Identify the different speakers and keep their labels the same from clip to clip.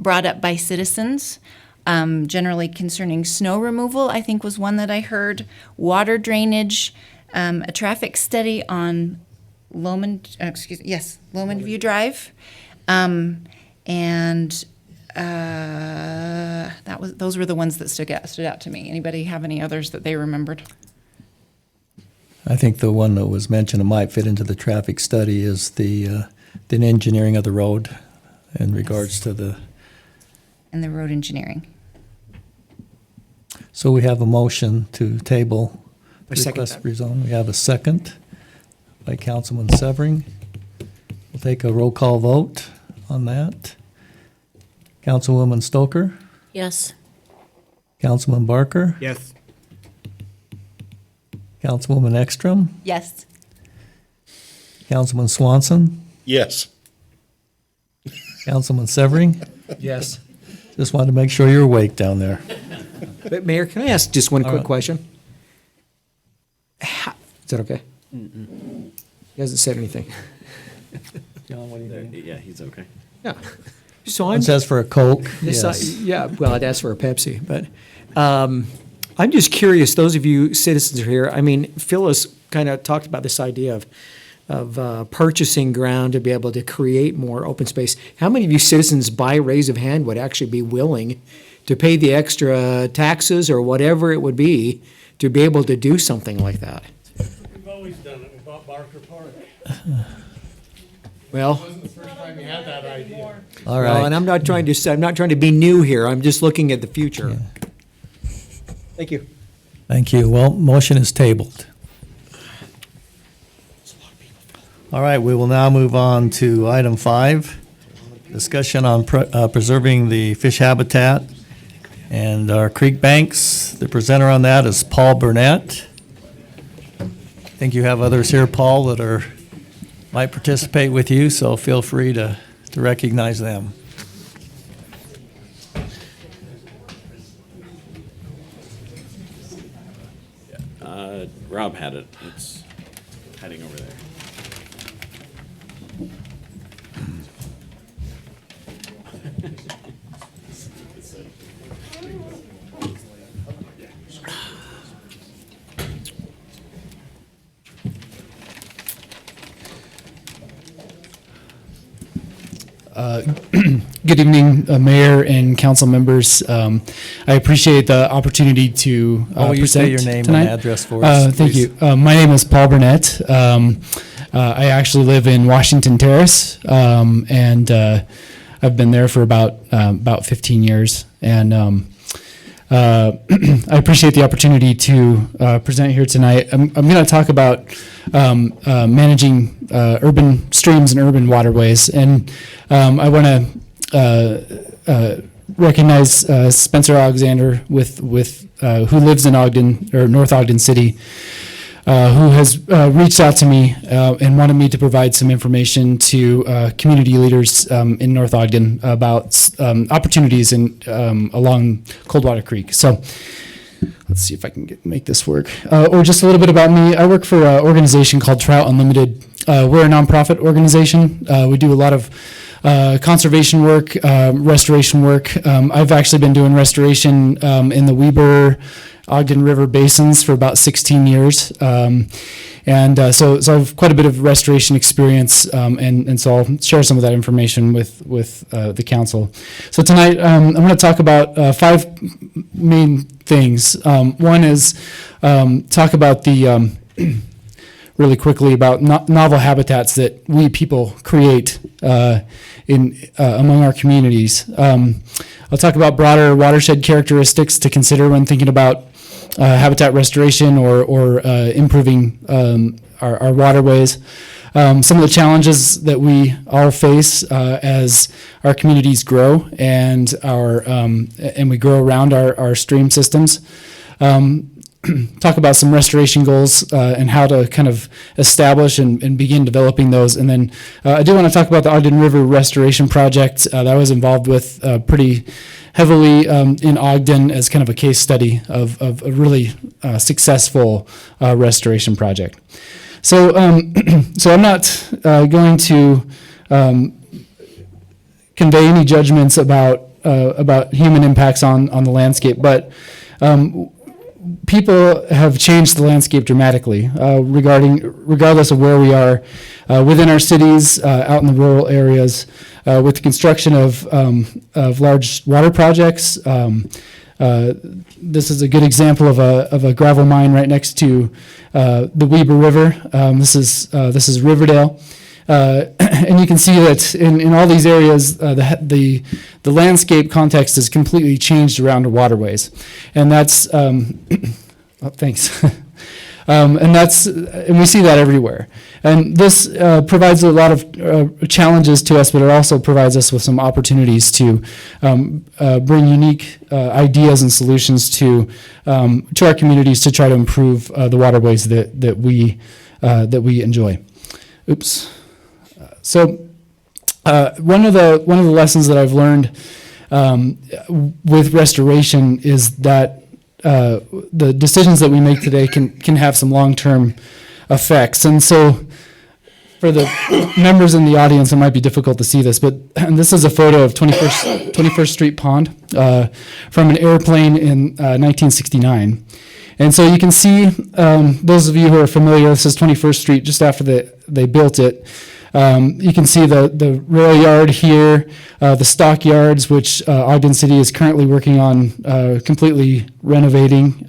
Speaker 1: brought up by citizens, generally concerning snow removal, I think was one that I heard, water drainage, a traffic study on Lomond View Drive, and those were the ones that stood out to me. Anybody have any others that they remembered?
Speaker 2: I think the one that was mentioned that might fit into the traffic study is the engineering of the road in regards to the.
Speaker 1: And the road engineering.
Speaker 2: So we have a motion to table
Speaker 3: I second
Speaker 2: request
Speaker 3: that.
Speaker 2: rezone. We have a second by Councilman Severing. We'll take a roll call vote on that. Councilwoman Stoker,
Speaker 4: Yes.
Speaker 2: Councilman Barker,
Speaker 3: Yes.
Speaker 2: Councilwoman Ekstrom,
Speaker 1: Yes.
Speaker 2: Councilman Swanson,
Speaker 5: Yes.
Speaker 2: Councilman Severing.
Speaker 3: Yes.
Speaker 2: Just wanted to make sure you're awake down there.
Speaker 3: But Mayor, can I ask just one quick
Speaker 2: right.
Speaker 3: question? Is that okay? He hasn't said anything.
Speaker 2: John, what do you think?
Speaker 5: Yeah, he's okay.
Speaker 3: Yeah. So I'm.
Speaker 2: It says for a Coke,
Speaker 3: This,
Speaker 2: yes.
Speaker 3: yeah, well, I'd ask for a Pepsi, but I'm just curious, those of you citizens are here, I mean, Phyllis kind of talked about this idea of purchasing ground to be able to create more open space. How many of you citizens, by raise of hand, would actually be willing to pay the extra taxes or whatever it would be to be able to do something like that?
Speaker 6: We've always done it. We bought Barker Park.
Speaker 3: Well,
Speaker 6: Wasn't the first time you had that idea.
Speaker 2: All
Speaker 3: well,
Speaker 2: right.
Speaker 3: and I'm not trying to be new here, I'm just looking at the future. Thank you.
Speaker 2: Thank you. Well, motion is tabled. All right, we will now move on to item 5, discussion on preserving the fish habitat and our creek banks. The presenter on that is Paul Burnett. I think you have others here, Paul, that might participate with you, so feel free to recognize them.
Speaker 5: Rob had it. It's heading over there.
Speaker 7: Good evening, Mayor and council members. I appreciate the opportunity to
Speaker 2: Will you say
Speaker 7: present
Speaker 2: your name
Speaker 7: tonight.
Speaker 2: and address for us,
Speaker 7: Thank
Speaker 2: please?
Speaker 7: you. My name is Paul Burnett. I actually live in Washington Terrace, and I've been there for about 15 years. And I appreciate the opportunity to present here tonight. I'm going to talk about managing urban streams and urban waterways, and I want to recognize Spencer Alexander with who lives in Ogden or North Ogden City, who has reached out to me and wanted me to provide some information to community leaders in North Ogden about opportunities along Coldwater Creek. So let's see if I can make this work. Or just a little bit about me. I work for an organization called Trout Unlimited. We're a nonprofit organization. We do a lot of conservation work, restoration work. I've actually been doing restoration in the Weber, Ogden River basins for about 16 years. So I have quite a bit of restoration experience, and so I'll share some of that information with the council. So tonight, I'm going to talk about 5 main things. One is talk about the really quickly about novel habitats that we people create among our communities. I'll talk about broader watershed characteristics to consider when thinking about habitat restoration or improving our waterways. Some of the challenges that we all face as our communities grow and we grow around our stream systems. Talk about some restoration goals and how to kind of establish and begin developing those. And then I do want to talk about the Ogden River Restoration Project that I was involved with pretty heavily in Ogden as kind of a case study of a really successful restoration project. So I'm not going to convey any judgments about about human impacts on the landscape, but people have changed the landscape dramatically regardless of where we are within our cities, out in the rural areas, with the construction of large water projects. This is a good example of a gravel mine right next to the Weber River. This is Riverdale. And you can see that in all these areas, the landscape context has completely changed around the waterways, and that's thanks. And we see that everywhere. And this provides a lot of challenges to us, but it also provides us with some opportunities to bring unique ideas and solutions to our communities to try to improve the waterways that we enjoy. Oops. So one of the lessons that I've learned with restoration is that the decisions that we make today can have some long-term effects. And so for the members in the audience, it might be difficult to see this, but this is a photo of 21st Street Pond from an airplane in 1969. And so you can see, those of you who are familiar, this is 21st Street just after they built it. You can see the rail yard here, the stockyards, which Ogden City is currently working on completely renovating.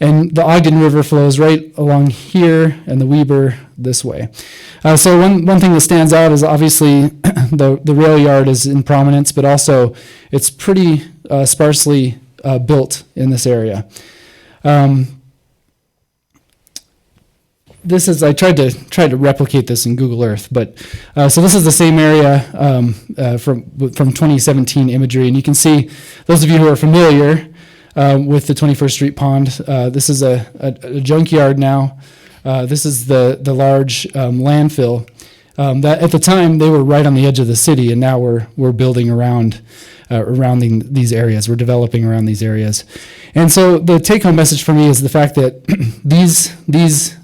Speaker 7: And the Ogden River flows right along here and the Weber this way. So one thing that stands out is obviously the rail yard is in prominence, but also it's pretty sparsely built in this area. This is, I tried to replicate this in Google Earth, but so this is the same area from 2017 imagery, and you can see, those of you who are familiar with the 21st Street Pond, this is a junkyard now. This is the large landfill that at the time they were right on the edge of the city, and now we're building around these areas. We're developing around these areas, and so the take-home message for me is the fact that these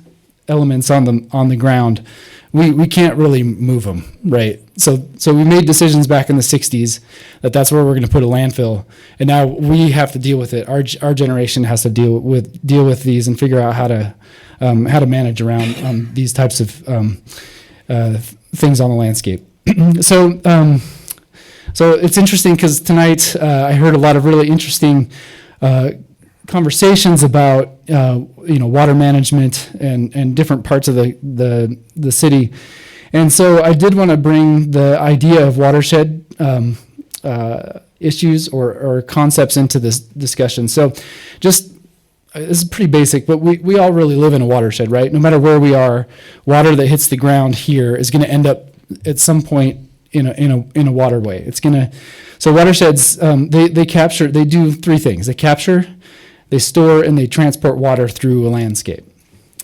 Speaker 7: elements on the ground, we can't really move them, right? So we made decisions back in the 60s that's where we're going to put a landfill, and now we have to deal with it. Our generation has to deal with these and figure out how to manage around these types of things on the landscape. So it's interesting because tonight I heard a lot of really interesting conversations about water management and different parts of the city, and so I did want to bring the idea of watershed issues or concepts into this discussion. So this is pretty basic, but we all really live in a watershed, right? No matter where we are, water that hits the ground here is going to end up at some point in a waterway. So watersheds, they do three things. They capture, they store, and they transport water through a landscape.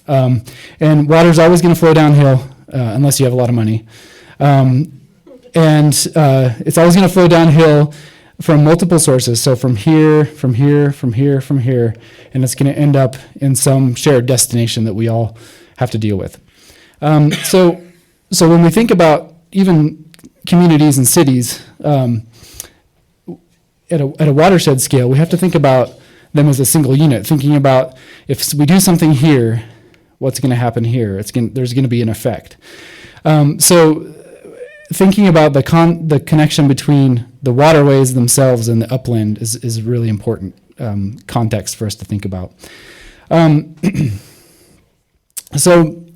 Speaker 7: And water's always going to flow downhill unless you have a lot of money. And it's always going to flow downhill from multiple sources. So from here, from here, from here, from here, and it's going to end up in some shared destination that we all have to deal with. So when we think about even communities and cities at a watershed scale, we have to think about them as a single unit, thinking about if we do something here, what's going to happen here? There's going to be an effect. So thinking about the connection between the waterways themselves and the upland is a really important context for us to think about. So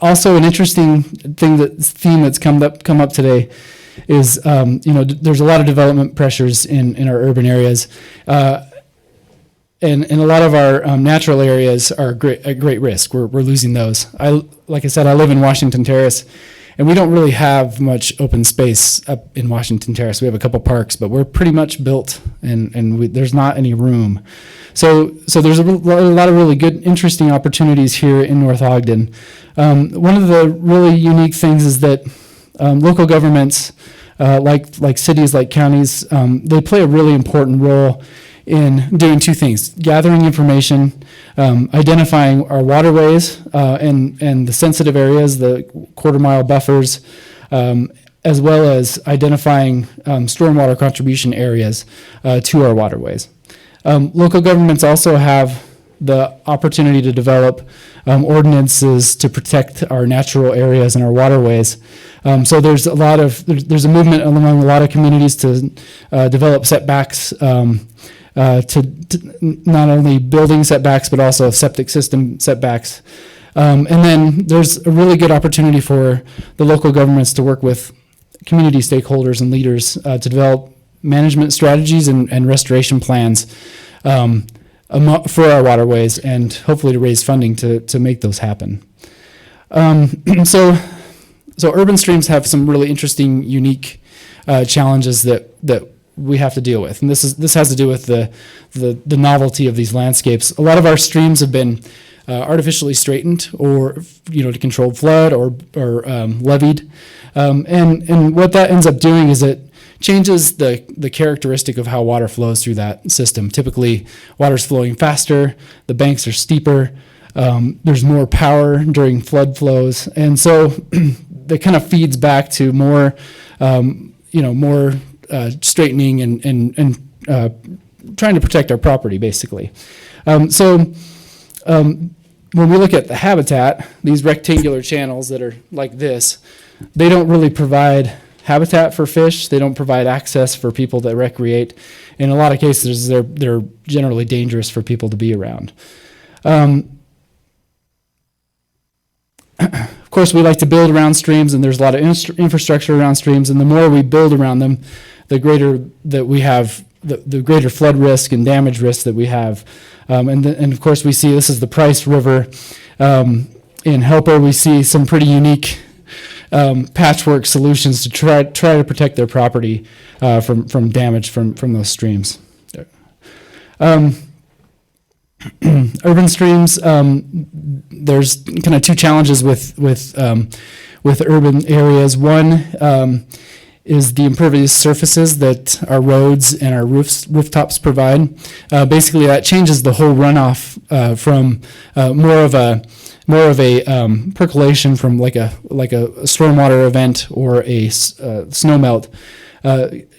Speaker 7: also an interesting theme that's come up today is there's a lot of development pressures in our urban areas. And a lot of our natural areas are at great risk. We're losing those. Like I said, I live in Washington Terrace, and we don't really have much open space up in Washington Terrace. We have a couple parks, but we're pretty much built, and there's not any room. So there's a lot of really good, interesting opportunities here in North Ogden. One of the really unique things is that local governments, like cities, like counties, they play a really important role in doing two things: gathering information, identifying our waterways and the sensitive areas, the quarter-mile buffers, and as well as identifying stormwater contribution areas to our waterways. Local governments also have the opportunity to develop ordinances to protect our natural areas and our waterways. So there's there's a movement among a lot of communities to develop setbacks, to not only building setbacks but also septic system setbacks. And then there's a really good opportunity for the local governments to work with community stakeholders and leaders to develop management strategies and restoration plans for our waterways, and hopefully to raise funding to make those happen. So urban streams have some really interesting, unique challenges that we have to deal with, and this has to do with the novelty of these landscapes. A lot of our streams have been artificially straightened, or to control flood, or levied, and what that ends up doing is it changes the characteristic of how water flows through that system. Typically, water's flowing faster, the banks are steeper, there's more power during flood flows, and so that kind of feeds back to more straightening and trying to protect our property, basically. When we look at the habitat, these rectangular channels that are like this, they don't really provide habitat for fish. They don't provide access for people that recreate. In a lot of cases, they're generally dangerous for people to be around. Of course, we like to build around streams, and there's a lot of infrastructure around streams, and the more we build around them, the greater that we have, the greater flood risk and damage risk that we have. And of course, we see this is the Price River. In Helper, we see some pretty unique patchwork solutions to try to protect their property from damage from those streams. Urban streams, there's kind of two challenges with urban areas. One is the impervious surfaces that our roads and our rooftops provide. Basically, that changes the whole runoff from more of a percolation from like a stormwater event or a snow melt.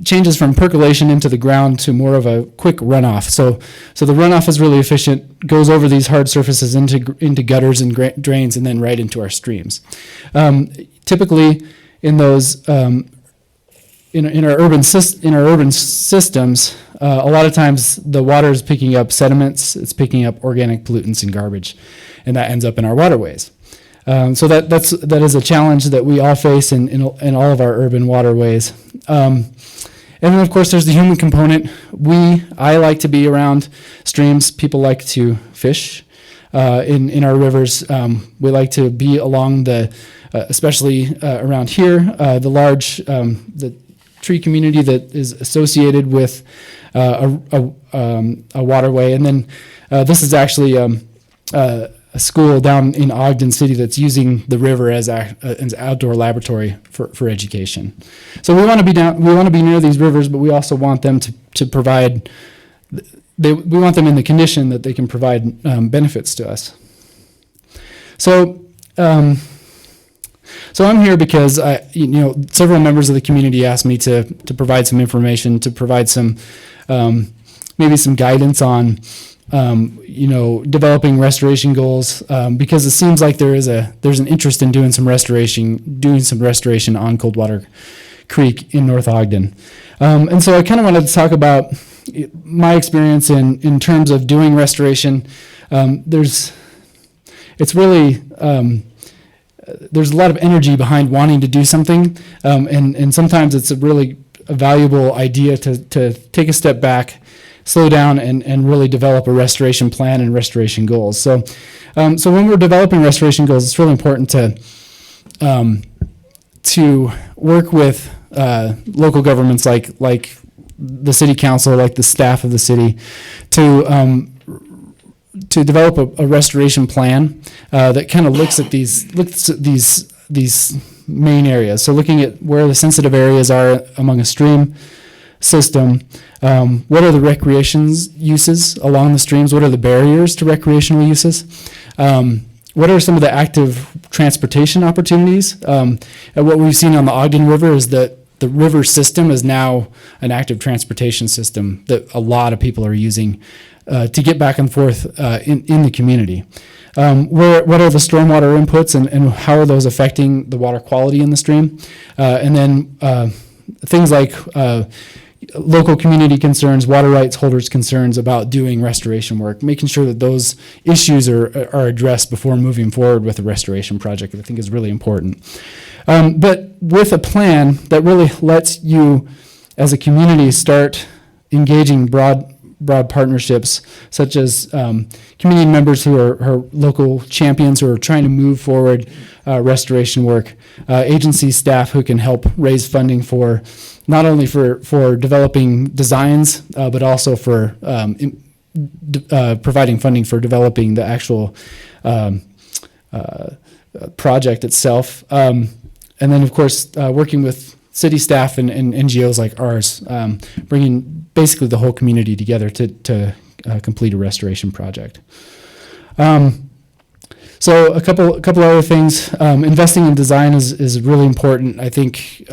Speaker 7: Changes from percolation into the ground to more of a quick runoff. So the runoff is really efficient, goes over these hard surfaces into gutters and drains, and then right into our streams. Typically, in those in our urban systems, a lot of times the water is picking up sediments, it's picking up organic pollutants and garbage, and that ends up in our waterways. So that is a challenge that we all face in all of our urban waterways. And then, of course, there's the human component. I like to be around streams. People like to fish in our rivers. We like to be along especially around here, the tree community that is associated with a waterway. And then this is actually a school down in Ogden City that's using the river as an outdoor laboratory for education. So we want to be near these rivers, but we also want them to provide. We want them in the condition that they can provide benefits to us. So I'm here because several members of the community asked me to provide some information, to provide some maybe some guidance on developing restoration goals, because it seems like there's an interest in doing some restoration on Coldwater Creek in North Ogden. And so I kind of wanted to talk about my experience in terms of doing restoration. There's a lot of energy behind wanting to do something, and sometimes it's a really valuable idea to take a step back, slow down, and really develop a restoration plan and restoration goals. So when we're developing restoration goals, it's really important to work with local governments like the city council, like the staff of the city, to develop a restoration plan that kind of looks at these main areas. So looking at where the sensitive areas are among a stream system, what are the recreation uses along the streams? What are the barriers to recreational uses? what are some of the active transportation opportunities? And what we've seen on the Ogden River is that the river system is now an active transportation system that a lot of people are using to get back and forth in the community. What are the stormwater inputs and how are those affecting the water quality in the stream? And then things like local community concerns, water rights holders' concerns about doing restoration work, making sure that those issues are addressed before moving forward with a restoration project, I think is really important. But with a plan that really lets you, as a community, start engaging broad partnerships, such as community members who are local champions who are trying to move forward restoration work, agency staff who can help raise funding for not only for developing designs, but also for providing funding for developing the actual project itself. And then, of course, working with city staff and NGOs like ours, bringing basically the whole community together to complete a restoration project. So a couple other things. Investing in design is really important. I think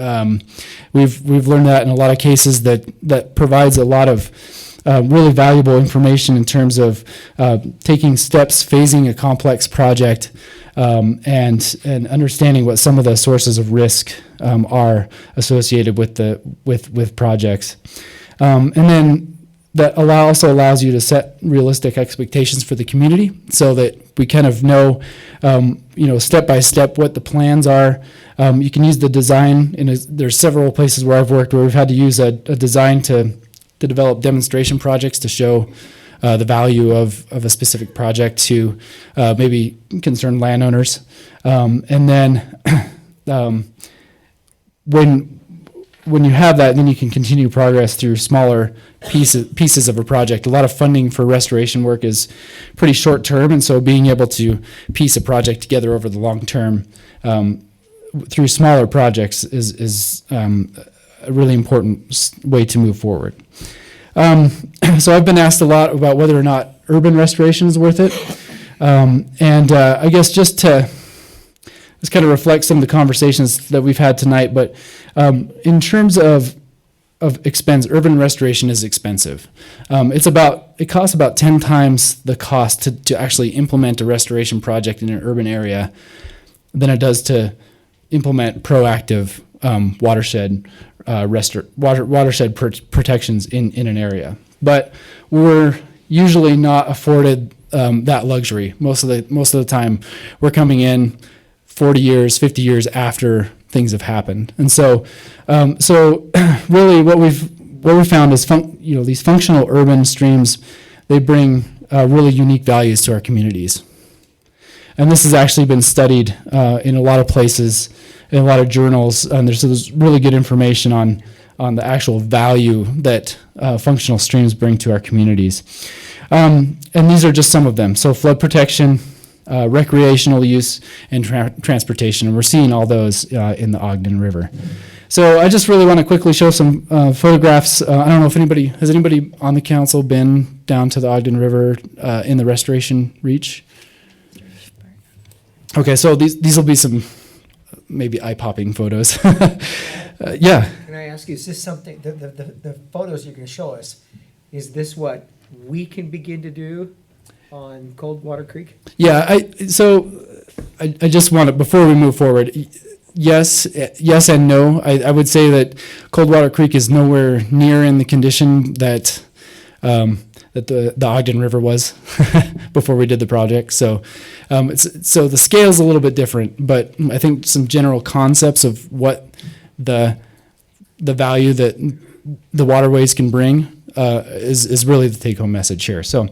Speaker 7: we've learned that in a lot of cases that provides a lot of really valuable information in terms of taking steps, phasing a complex project, and understanding what some of the sources of risk are associated with projects. And then that also allows you to set realistic expectations for the community so that we kind of know, step by step what the plans are. You can use the design, there's several places where I've worked where we've had to use a design to develop demonstration projects to show the value of a specific project to maybe concerned landowners. And then when you have that, then you can continue progress through smaller pieces of a project. A lot of funding for restoration work is pretty short term, and so being able to piece a project together over the long term through smaller projects is a really important way to move forward. So I've been asked a lot about whether or not urban restoration is worth it. And I guess just to kind of reflect some of the conversations that we've had tonight, but in terms of expense, urban restoration is expensive. It costs about 10 times the cost to actually implement a restoration project in an urban area than it does to implement proactive watershed protections in an area. But we're usually not afforded that luxury. Most of the time, we're coming in 40 years, 50 years after things have happened, and so really what we've found is these functional urban streams, they bring really unique values to our communities, and this has actually been studied in a lot of places, in a lot of journals, and there's really good information on the actual value that functional streams bring to our communities. And these are just some of them. So flood protection, recreational use, and transportation. And we're seeing all those in the Ogden River. So I just really want to quickly show some photographs. I don't know if has anybody on the council been down to the Ogden River in the restoration reach? Okay, so these will be some maybe eye-popping photos. Yeah.
Speaker 4: Can I ask you, is this something, the photos you're going to show us, is this what we can begin to do on Coldwater Creek?
Speaker 7: Yeah, I just want to, before we move forward, yes and no. I would say that Coldwater Creek is nowhere near in the condition that the Ogden River was before we did the project. So so the scale's a little bit different, but I think some general concepts of what the value that the waterways can bring is really the take-home message here. So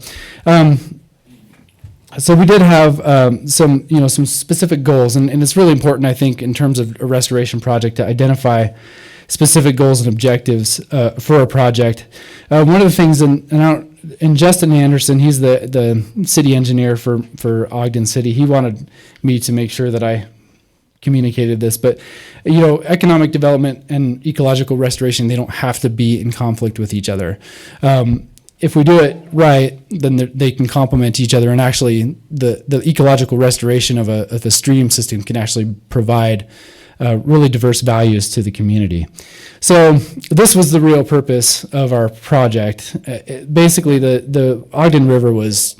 Speaker 7: so we did have some specific goals, and it's really important, I think, in terms of a restoration project to identify specific goals and objectives for a project. One of the things, and Justin Anderson, he's the city engineer for Ogden City. He wanted me to make sure that I communicated this, but economic development and ecological restoration, they don't have to be in conflict with each other. if we do it right, then they can complement each other, and actually the ecological restoration of the stream system can actually provide really diverse values to the community. So this was the real purpose of our project. Basically, the Ogden River was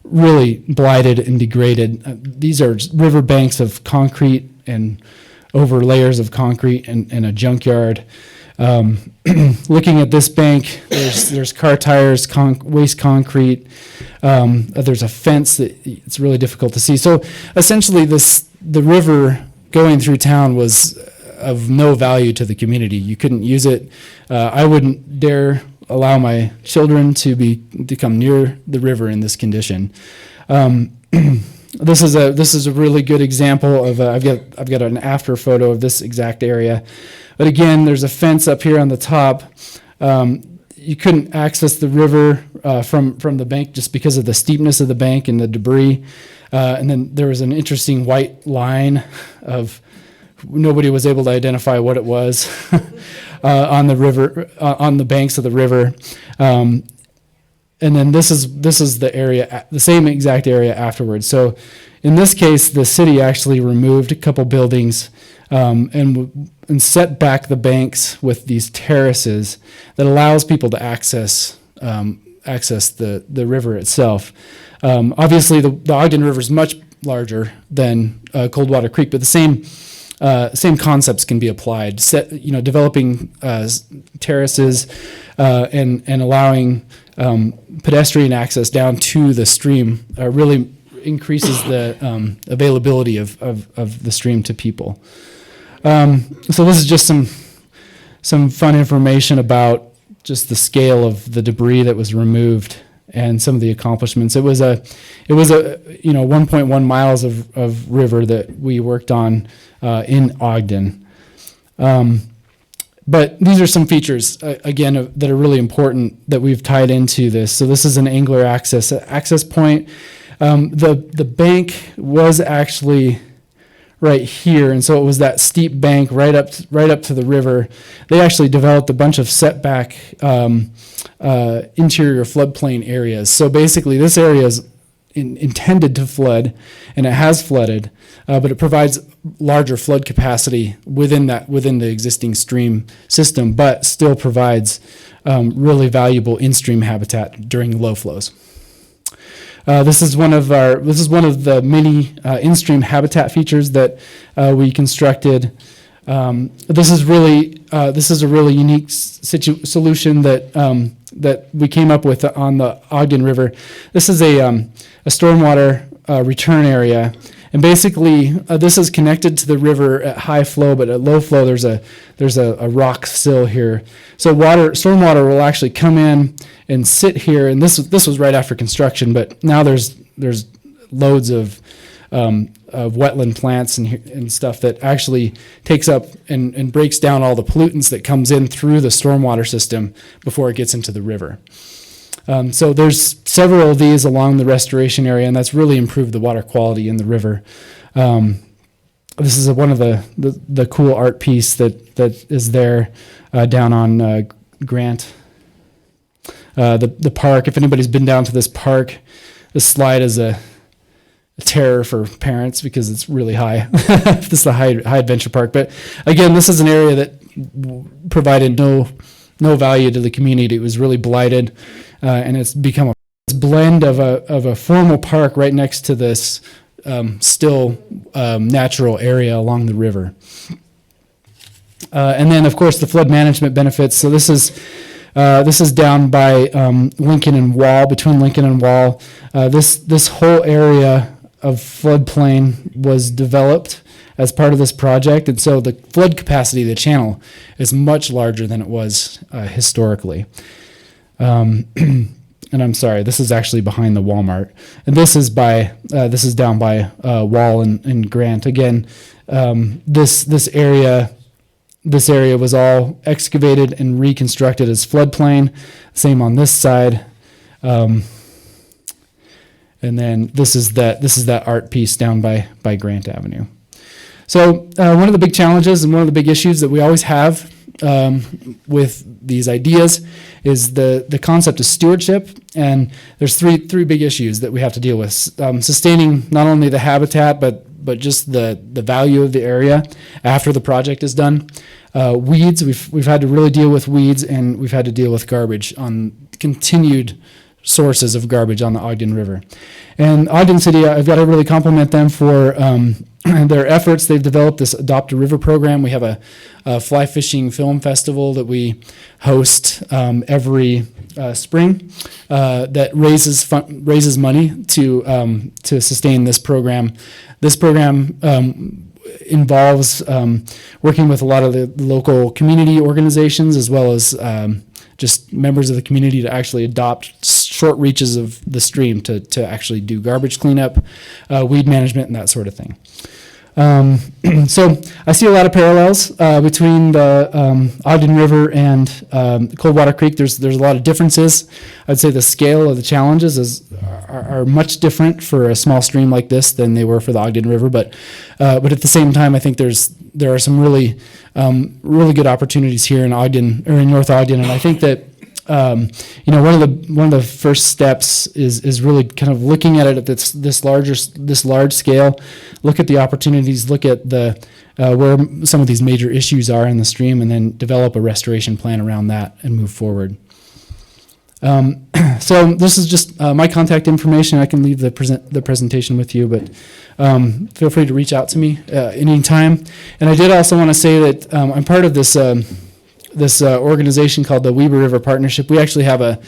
Speaker 7: really blighted and degraded. These are river banks of concrete and over layers of concrete and a junkyard. Looking at this bank, there's car tires, waste concrete. There's a fence that it's really difficult to see. So essentially, the river going through town was of no value to the community. You couldn't use it. I wouldn't dare allow my children to come near the river in this condition. This is a really good example of I've got an after photo of this exact area. But again, there's a fence up here on the top. You couldn't access the river from the bank just because of the steepness of the bank and the debris. And then there was an interesting white line of nobody was able to identify what it was on the river, on the banks of the river. And then this is the area, the same exact area afterwards. So in this case, the city actually removed a couple buildings and set back the banks with these terraces that allows people to access the river itself. Obviously, the Ogden River is much larger than Coldwater Creek, but the same concepts can be applied. Developing terraces and allowing pedestrian access down to the stream really increases the availability of the stream to people. So this is just some fun information about just the scale of the debris that was removed and some of the accomplishments. It was a 1.1 miles of river that we worked on in Ogden. But these are some features, again, that are really important that we've tied into this. So this is an angler access point. The bank was actually right here, and so it was that steep bank right up to the river. They actually developed a bunch of setback interior floodplain areas. So basically, this area is intended to flood, and it has flooded, but it provides larger flood capacity within the existing stream system, but still provides really valuable in-stream habitat during low flows. This is one of the many in-stream habitat features that we constructed. This is a really unique solution that we came up with on the Ogden River. This is a stormwater return area, and basically this is connected to the river at high flow, but at low flow there's a rock sill here. So stormwater will actually come in and sit here, and this was right after construction, but now there's loads of wetland plants and stuff that actually takes up and breaks down all the pollutants that comes in through the stormwater system before it gets into the river. So there's several of these along the restoration area, and that's really improved the water quality in the river. This is one of the cool art piece that is there down on Grant. The park, if anybody's been down to this park, this slide is a terror for parents because it's really high. This is a high adventure park. But again, this is an area that provided no value to the community. It was really blighted, and it's become a blend of a formal park right next to this still natural area along the river. And then, of course, the flood management benefits. So this is down by Lincoln and Wall, between Lincoln and Wall. This whole area of floodplain was developed as part of this project, and so the flood capacity of the channel is much larger than it was historically. And I'm sorry, this is actually behind the Walmart, and this is down by Wall and Grant. Again, this area was all excavated and reconstructed as floodplain. Same on this side. And then this is that art piece down by Grant Avenue. So one of the big challenges and one of the big issues that we always have with these ideas is the concept of stewardship. And there's three big issues that we have to deal with. Sustaining not only the habitat, but just the value of the area after the project is done. Weeds, we've had to really deal with weeds, and we've had to deal with garbage on continued sources of garbage on the Ogden River. And Ogden City, I've got to really compliment them for their efforts. They've developed this Adopt a River program. We have a fly fishing film festival that we host every spring that raises money to sustain this program. This program involves working with a lot of the local community organizations, as well as just members of the community, to actually adopt short reaches of the stream to actually do garbage cleanup, weed management, and that sort of thing. So I see a lot of parallels between the Ogden River and Coldwater Creek. There's a lot of differences. I'd say the scale of the challenges are much different for a small stream like this than they were for the Ogden River. But at the same time, I think there are some really good opportunities here in Ogden, or in North Ogden, and I think that one of the first steps is really kind of looking at it at this large scale. Look at the opportunities. Look at the where some of these major issues are in the stream, and then develop a restoration plan around that and move forward. So this is just my contact information. I can leave the presentation with you, but feel free to reach out to me anytime. And I did also want to say that I'm part of this organization called the Weber River Partnership. We actually have a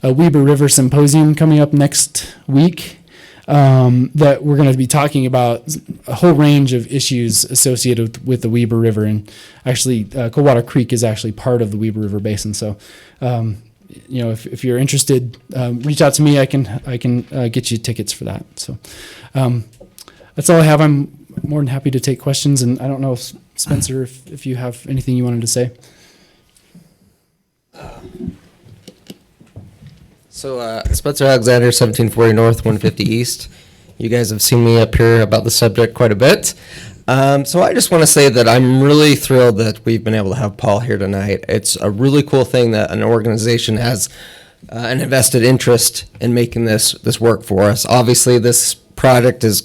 Speaker 7: Weber River Symposium coming up next week that we're going to be talking about a whole range of issues associated with the Weber River. And actually, Coldwater Creek is actually part of the Weber River Basin. So, if you're interested, reach out to me. I can get you tickets for that. So that's all I have. I'm more than happy to take questions. And I don't know, if Spencer, if you have anything you wanted to say.
Speaker 8: So, Spencer Alexander, 1740 North, 150 East. You guys have seen me up here about the subject quite a bit. So I just want to say that I'm really thrilled that we've been able to have Paul here tonight. It's a really cool thing that an organization has an invested interest in making this work for us. Obviously, this project is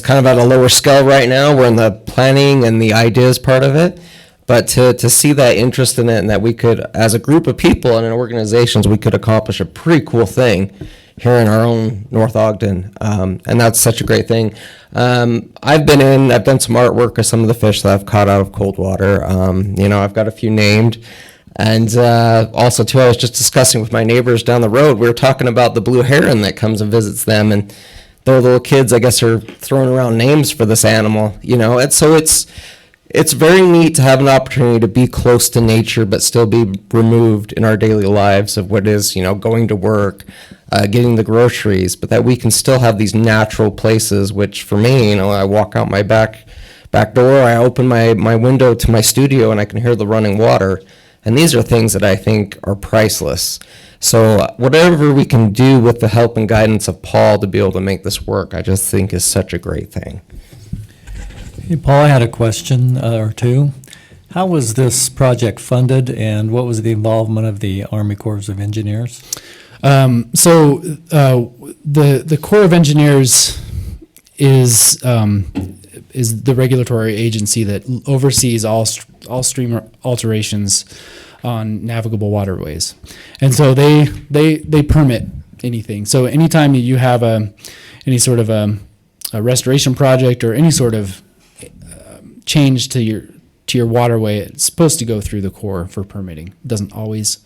Speaker 8: kind of at a lower scale right now. We're in the planning and the ideas part of it. But to see that interest in it, and that we could, as a group of people and in organizations, we could accomplish a pretty cool thing here in our own North Ogden, and that's such a great thing. I've done some artwork of some of the fish that I've caught out of Coldwater. I've got a few named. And also, too, I was just discussing with my neighbors down the road. We were talking about the blue heron that comes and visits them, and their little kids, I guess, are throwing around names for this animal, and so it's very neat to have an opportunity to be close to nature, but still be removed in our daily lives of what is, going to work, getting the groceries, but that we can still have these natural places, which for me, I walk out my back door, I open my window to my studio, and I can hear the running water. And these are things that I think are priceless. So whatever we can do with the help and guidance of Paul to be able to make this work, I just think is such a great thing.
Speaker 2: Hey, Paul, I had a question or two. How was this project funded, and what was the involvement of the Army Corps of Engineers?
Speaker 7: So the Corps of Engineers is the regulatory agency that oversees all stream alterations on navigable waterways, and so they permit anything. So anytime you have any sort of a restoration project or any sort of change to your waterway, it's supposed to go through the Corps for permitting. It doesn't always.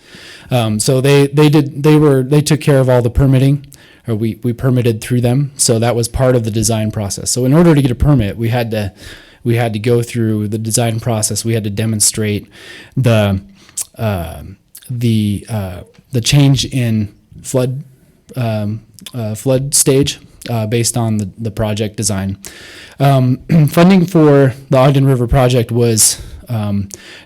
Speaker 7: So they took care of all the permitting, or we permitted through them. So that was part of the design process. So in order to get a permit, we had to go through the design process. We had to demonstrate the change in flood stage based on the project design. Funding for the Ogden River project was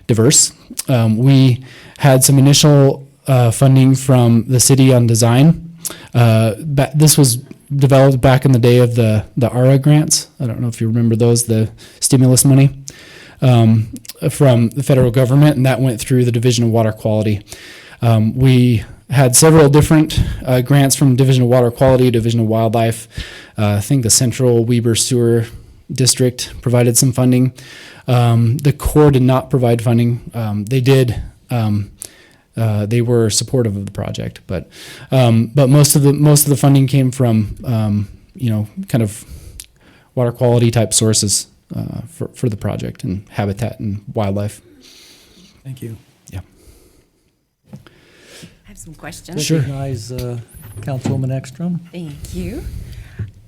Speaker 7: diverse. We had some initial funding from the city on design. This was developed back in the day of the ARA grants. I don't know if you remember those, the stimulus money from the federal government, and that went through the Division of Water Quality. We had several different grants from Division of Water Quality, Division of Wildlife. I think the Central Weber Sewer District provided some funding. The Corps did not provide funding. They did. They were supportive of the project, but most of the funding came from kind of water quality type sources for the project and habitat and wildlife.
Speaker 2: Thank you.
Speaker 7: Yeah.
Speaker 1: I have some questions.
Speaker 7: Sure.
Speaker 2: Recognize Councilwoman Ekstrom.
Speaker 1: Thank you.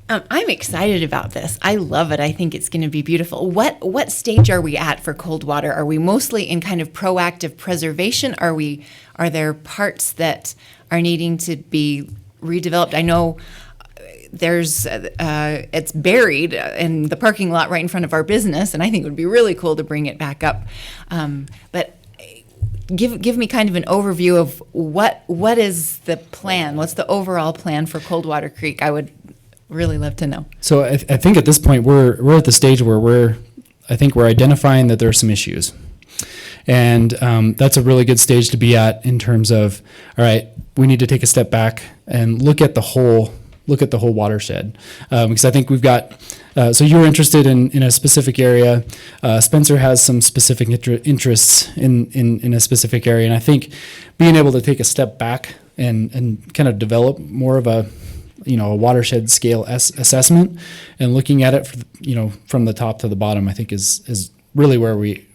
Speaker 1: I'm excited about this. I love it. I think it's going to be beautiful. What stage are we at for Coldwater? Are we mostly in kind of proactive preservation? Are there parts that are needing to be redeveloped? I know there's it's buried in the parking lot right in front of our business, and I think it would be really cool to bring it back up. But give me kind of an overview of what is the plan? What's the overall plan for Coldwater Creek? I would really love to know.
Speaker 7: So I think at this point we're at the stage where we're identifying that there are some issues, and that's a really good stage to be at in terms of, all right, we need to take a step back and look at the whole watershed, because I think we've got. So you were interested in a specific area. Spencer has some specific interests in a specific area, and I think being able to take a step back and kind of develop more of a watershed scale assessment and looking at it from the top to the bottom, I think is really where we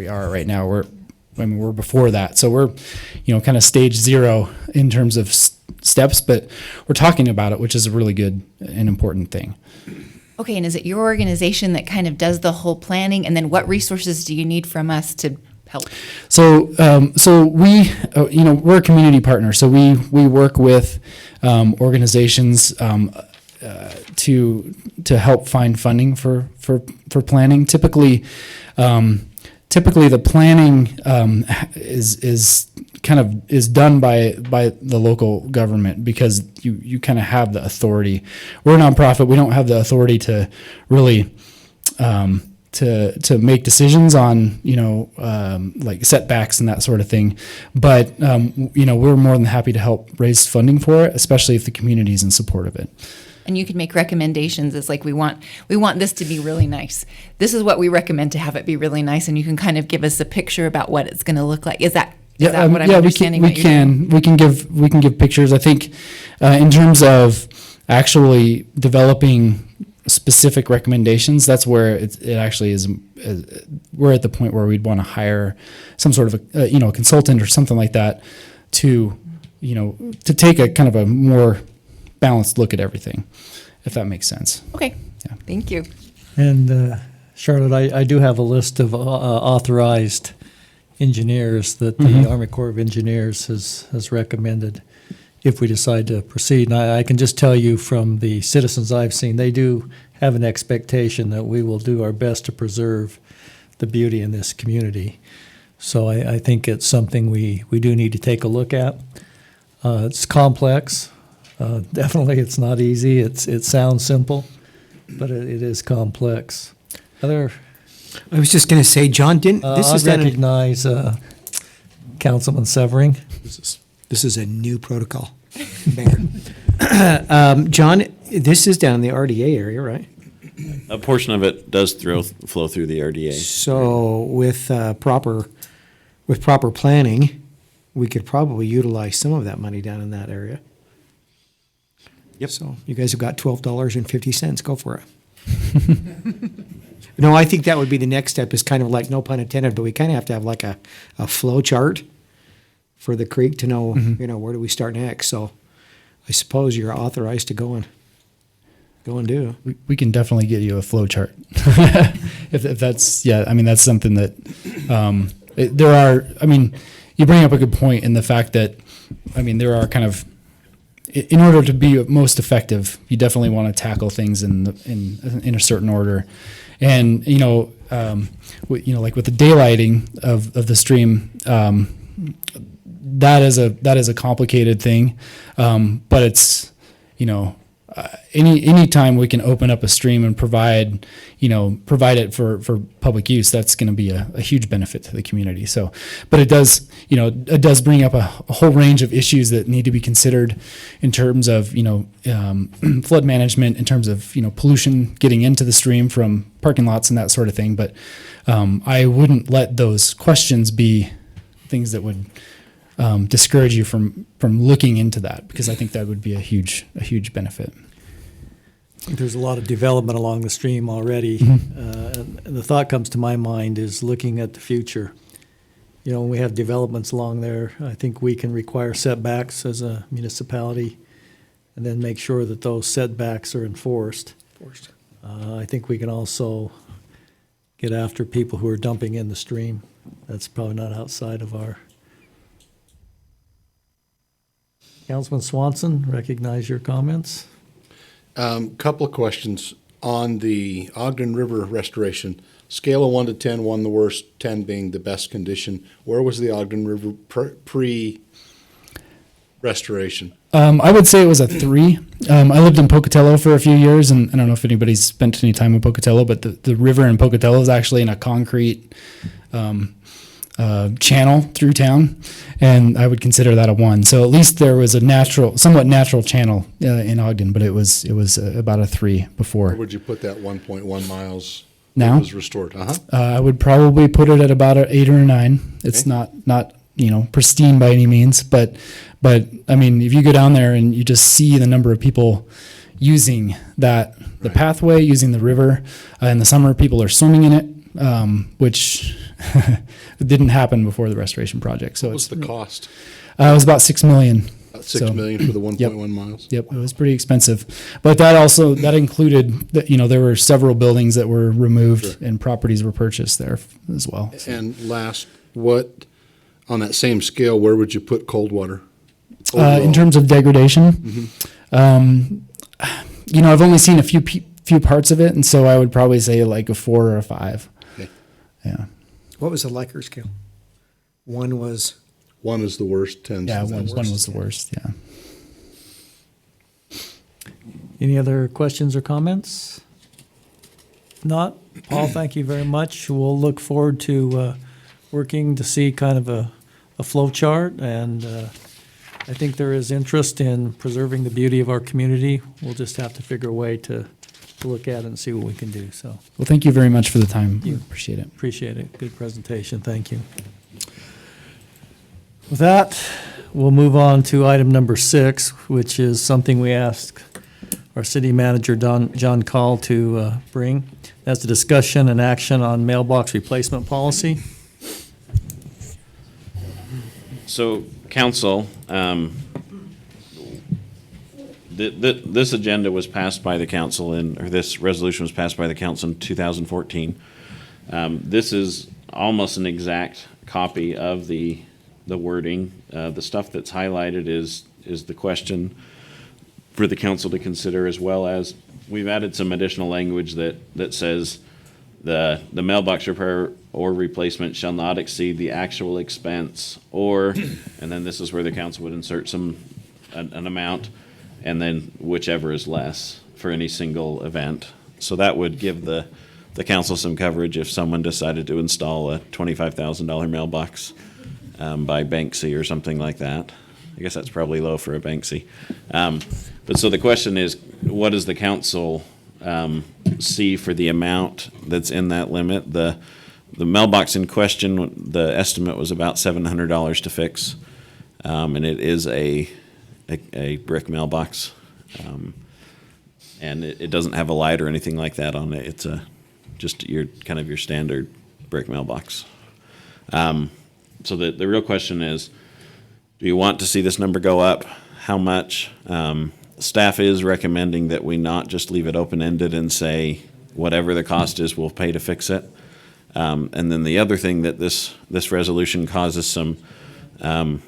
Speaker 7: are right now. We're before that, so we're kind of stage 0 in terms of steps, but we're talking about it, which is a really good and important thing.
Speaker 1: Okay, and is it your organization that kind of does the whole planning, and then what resources do you need from us to help?
Speaker 7: So we, we're a community partner. So we work with organizations to help find funding for planning. Typically the planning is done by the local government, because you kind of have the authority. We're a nonprofit. We don't have the authority to really to make decisions on like setbacks and that sort of thing. But we're more than happy to help raise funding for it, especially if the community is in support of it.
Speaker 1: And you can make recommendations. It's like we want this to be really nice. This is what we recommend to have it be really nice, and you can kind of give us a picture about what it's going to look like. Is that what I'm understanding?
Speaker 7: We can give pictures. I think in terms of actually developing specific recommendations, that's where it actually is. We're at the point where we'd want to hire some sort of a consultant or something like that to take a kind of a more balanced look at everything, if that makes sense.
Speaker 1: Okay.
Speaker 7: Yeah.
Speaker 1: Thank you.
Speaker 2: And Charlotte, I do have a list of authorized engineers that the Army Corps of Engineers has recommended if we decide to proceed. And I can just tell you from the citizens I've seen, they do have an expectation that we will do our best to preserve the beauty in this community. So I think it's something we do need to take a look at. It's complex. Definitely it's not easy. It sounds simple, but it is complex.
Speaker 3: I was just going to say, John,
Speaker 2: I recognize Councilman Severing.
Speaker 3: This is a new protocol, Mayor. John, this is down in the RDA area, right?
Speaker 5: A portion of it does flow through the RDA.
Speaker 3: So with proper planning, we could probably utilize some of that money down in that area.
Speaker 5: Yep.
Speaker 3: So you guys have got $12.50. Go for it. No, I think that would be the next step, is kind of like, no pun intended, but we kind of have to have like a flow chart for the creek to know, where do we start next. So I suppose you're authorized to go and do.
Speaker 7: We can definitely get you a flow chart. if that's, yeah, I mean, that's something that you bring up a good point in the fact that, there are kind of, in order to be most effective, you definitely want to tackle things in a certain order. And, like with the daylighting of the stream, that is a complicated thing. But it's, any time we can open up a stream and provide it for public use, that's going to be a huge benefit to the community. So, but it does bring up a whole range of issues that need to be considered in terms of flood management, in terms of pollution getting into the stream from parking lots and that sort of thing. But I wouldn't let those questions be things that would discourage you from looking into that, because I think that would be a huge benefit.
Speaker 2: There's a lot of development along the stream already. And the thought comes to my mind is looking at the future. When we have developments along there, I think we can require setbacks as a municipality and then make sure that those setbacks are enforced. I think we can also get after people who are dumping in the stream. That's probably not outside of our. Councilman Swanson, recognize your comments.
Speaker 6: Couple of questions on the Ogden River restoration. Scale of 1 to 10, 1 the worst, 10 being the best condition. Where was the Ogden River pre-restoration?
Speaker 7: I would say it was a 3. I lived in Pocatello for a few years, and I don't know if anybody's spent any time in Pocatello, but the river in Pocatello is actually in a concrete channel through town, and I would consider that a 1. So at least there was a somewhat natural channel in Ogden, but it was about a 3 before.
Speaker 6: Where would you put that 1.1 miles
Speaker 7: Now?
Speaker 6: that was restored?
Speaker 7: I would probably put it at about an 8 or a 9. It's
Speaker 6: Okay.
Speaker 7: not pristine by any means, but I mean, if you go down there and you just see the number of people using the pathway, using the river, in the summer people are swimming in it, which didn't happen before the restoration project. So
Speaker 6: What was
Speaker 7: it's
Speaker 6: the cost?
Speaker 7: it was about $6 million.
Speaker 6: About $6 million for the 1.1 miles?
Speaker 7: Yep, it was pretty expensive, but that included that there were several buildings that were removed
Speaker 6: Sure.
Speaker 7: and properties were purchased there as well. So,
Speaker 6: And last, on that same scale, where would you put Coldwater?
Speaker 7: in
Speaker 6: Overall?
Speaker 7: terms of degradation, I've only seen a few parts of it, and so I would probably say like a 4 or a 5.
Speaker 6: Okay.
Speaker 7: Yeah,
Speaker 4: What was the Likert scale? 1 was,
Speaker 6: 1 is the worst, 10
Speaker 7: yeah,
Speaker 6: is the
Speaker 7: one
Speaker 6: best.
Speaker 7: was the worst. Yeah.
Speaker 2: Any other questions or comments? Not, Paul, thank you very much. We'll look forward to working to see kind of a flow chart, and I think there is interest in preserving the beauty of our community. We'll just have to figure a way to look at it and see what we can do. So
Speaker 7: Well, thank you very much for the time. We appreciate it.
Speaker 2: appreciate it. Good presentation. Thank you. With that, we'll move on to item number 6, which is something we asked our city manager, John Call, to bring. That's a discussion and action on mailbox replacement policy.
Speaker 5: So, council, this agenda was passed by the council or this resolution was passed by the council in 2014. This is almost an exact copy of the wording. The stuff that's highlighted is the question for the council to consider, as well as we've added some additional language that says the mailbox repair or replacement shall not exceed the actual expense, and then this is where the council would insert an amount, and then whichever is less for any single event. So that would give the council some coverage if someone decided to install a $25,000 mailbox by Banksy or something like that. I guess that's probably low for a Banksy. But so the question is, what does the council see for the amount that's in that limit? The mailbox in question, the estimate was about $700 to fix, and it is a brick mailbox, and it doesn't have a light or anything like that on it. It's just your standard brick mailbox. So the real question is, do you want to see this number go up? How much? Staff is recommending that we not just leave it open-ended and say whatever the cost is, we'll pay to fix it. And then the other thing that this resolution causes that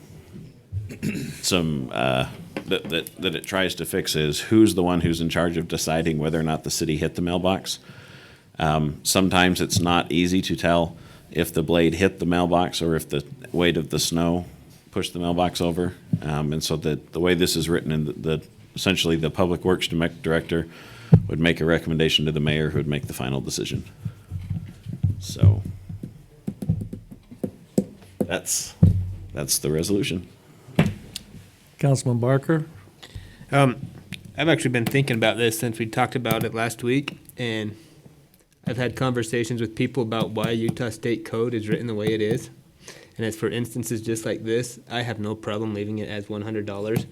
Speaker 5: it tries to fix is who's the one who's in charge of deciding whether or not the city hit the mailbox. Sometimes it's not easy to tell if the blade hit the mailbox or if the weight of the snow pushed the mailbox over. And so the way this is written in essentially the Public Works Director would make a recommendation to the mayor, who would make the final decision. So that's the resolution.
Speaker 2: Councilman Barker?
Speaker 9: I've actually been thinking about this since we talked about it last week, and I've had conversations with people about why Utah State Code is written the way it is. And as for instances just like this, I have no problem leaving it as $100,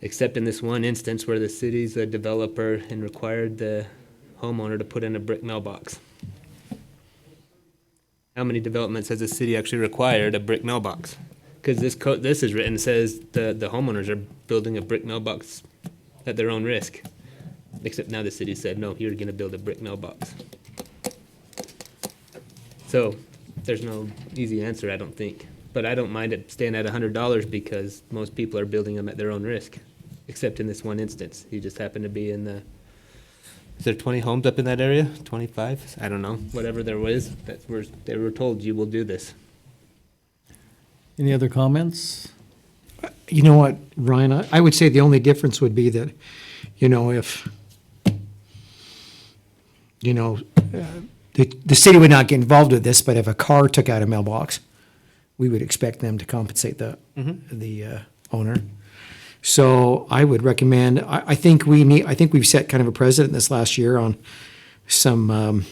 Speaker 9: except in this one instance where the city's a developer and required the homeowner to put in a brick mailbox. How many developments has the city actually required a brick mailbox? Because this code, this is written, says the homeowners are building a brick mailbox at their own risk. Except now the city said, no, you're gonna build a brick mailbox. So, there's no easy answer, I don't think. But I don't mind it staying at $100 because most people are building them at their own risk. Except in this one instance, he just happened to be in the, is there 20 homes up in that area? 25? I don't know, whatever there was, that's where they were told you will do this.
Speaker 2: Any other comments?
Speaker 3: You know what, Ryan, I would say the only difference would be that, if, the city would not get involved with this, but if a car took out a mailbox, we would expect them to compensate the owner. So I would recommend, I think we've set kind of a precedent this last year on some,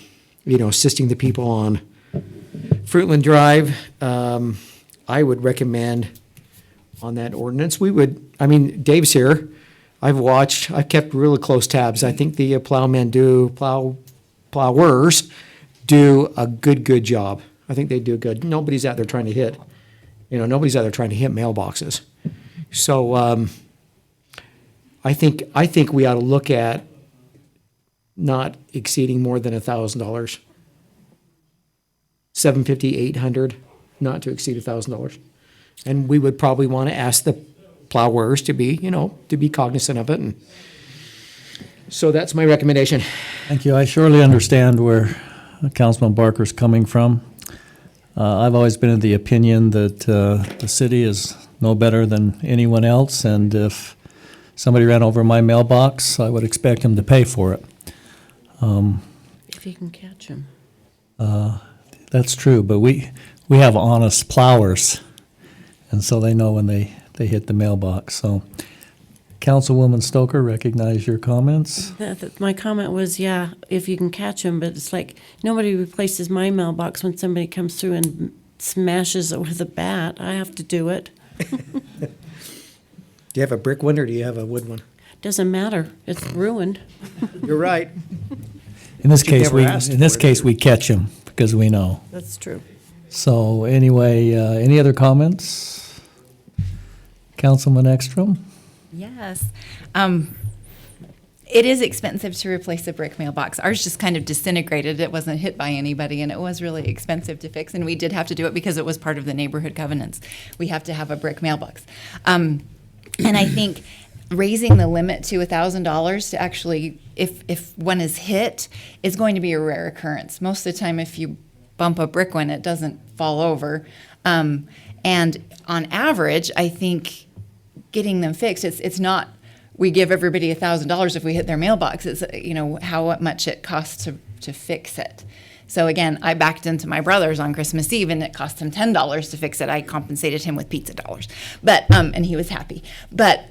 Speaker 3: assisting the people on Fruitland Drive. I would recommend on that ordinance, Dave's here. I've kept really close tabs. I think the plowers do a good job. I think they do good. Nobody's out there trying to hit mailboxes. So, I think we ought to look at not exceeding more than $1,000. $750, $800, not to exceed $1,000. And we would probably want to ask the plowers to be cognizant of it. And so that's my recommendation.
Speaker 2: Thank you. I surely understand where Councilman Barker's coming from. I've always been of the opinion that the city is no better than anyone else, and if somebody ran over my mailbox, I would expect him to pay for it.
Speaker 1: If you can catch them.
Speaker 2: That's true, but we have honest plowers, and so they know when they hit the mailbox. So, Councilwoman Stoker, recognize your comments.
Speaker 10: My comment was, yeah, if you can catch them, but it's like nobody replaces my mailbox when somebody comes through and smashes it with a bat. I have to do it.
Speaker 3: Do you have a brick one or do you have a wood one?
Speaker 10: Doesn't matter. It's ruined.
Speaker 3: You're right.
Speaker 2: In this
Speaker 3: But you
Speaker 2: case,
Speaker 3: never asked for it.
Speaker 2: we catch him because we know.
Speaker 10: That's true.
Speaker 2: So anyway, any other comments? Councilman Ekstrom?
Speaker 1: Yes. It is expensive to replace a brick mailbox. Ours just kind of disintegrated. It wasn't hit by anybody, and it was really expensive to fix. And we did have to do it because it was part of the neighborhood covenants. We have to have a brick mailbox. And I think raising the limit to $1,000 to actually, if one is hit, is going to be a rare occurrence. Most of the time, if you bump a brick one, it doesn't fall over. And on average, I think getting them fixed, it's not we give everybody $1,000 if we hit their mailbox. It's how much it costs to fix it. So again, I backed into my brother's on Christmas Eve, and it cost him $10 to fix it. I compensated him with pizza dollars, but and he was happy. But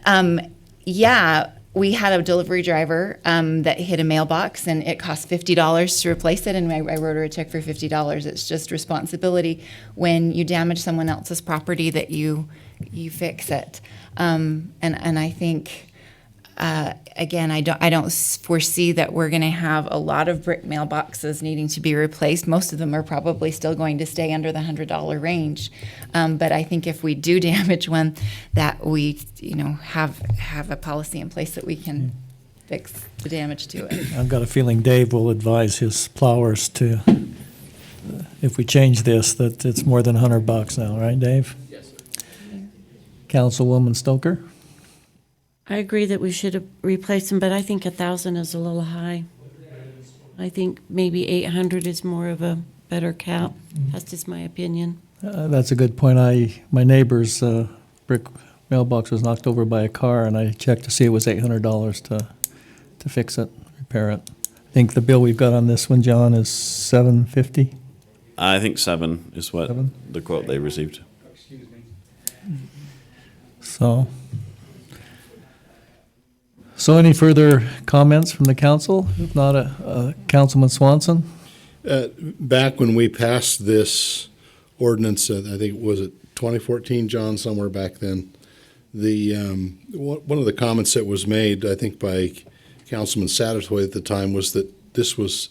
Speaker 1: yeah, we had a delivery driver that hit a mailbox, and it cost $50 to replace it, and I wrote her a check for $50. It's just responsibility when you damage someone else's property that you fix it. And I think. Again, I don't foresee that we're going to have a lot of brick mailboxes needing to be replaced. Most of them are probably still going to stay under the $100 range. But I think if we do damage one, that we, have a policy in place that we can fix the damage to it.
Speaker 2: I've got a feeling Dave will advise his plowers to, if we change this, that it's more than $100 now, right, Dave? Yes, sir. Councilwoman Stoker?
Speaker 10: I agree that we should replace them, but I think 1,000 is a little high. I think maybe 800 is more of a better cap. That's just my opinion.
Speaker 2: That's a good point. My neighbor's brick mailbox was knocked over by a car, and I checked to see it was $800 to fix it, repair it. I think the bill we've got on this one, John, is $750.
Speaker 5: I think 7 is what
Speaker 2: Seven?
Speaker 5: the quote they received.
Speaker 2: So any further comments from the council? If not, Councilman Swanson?
Speaker 6: Back when we passed this ordinance, I think, was it 2014, John, somewhere back then, one of the comments that was made, I think, by Councilman Satterthwaite at the time was that this was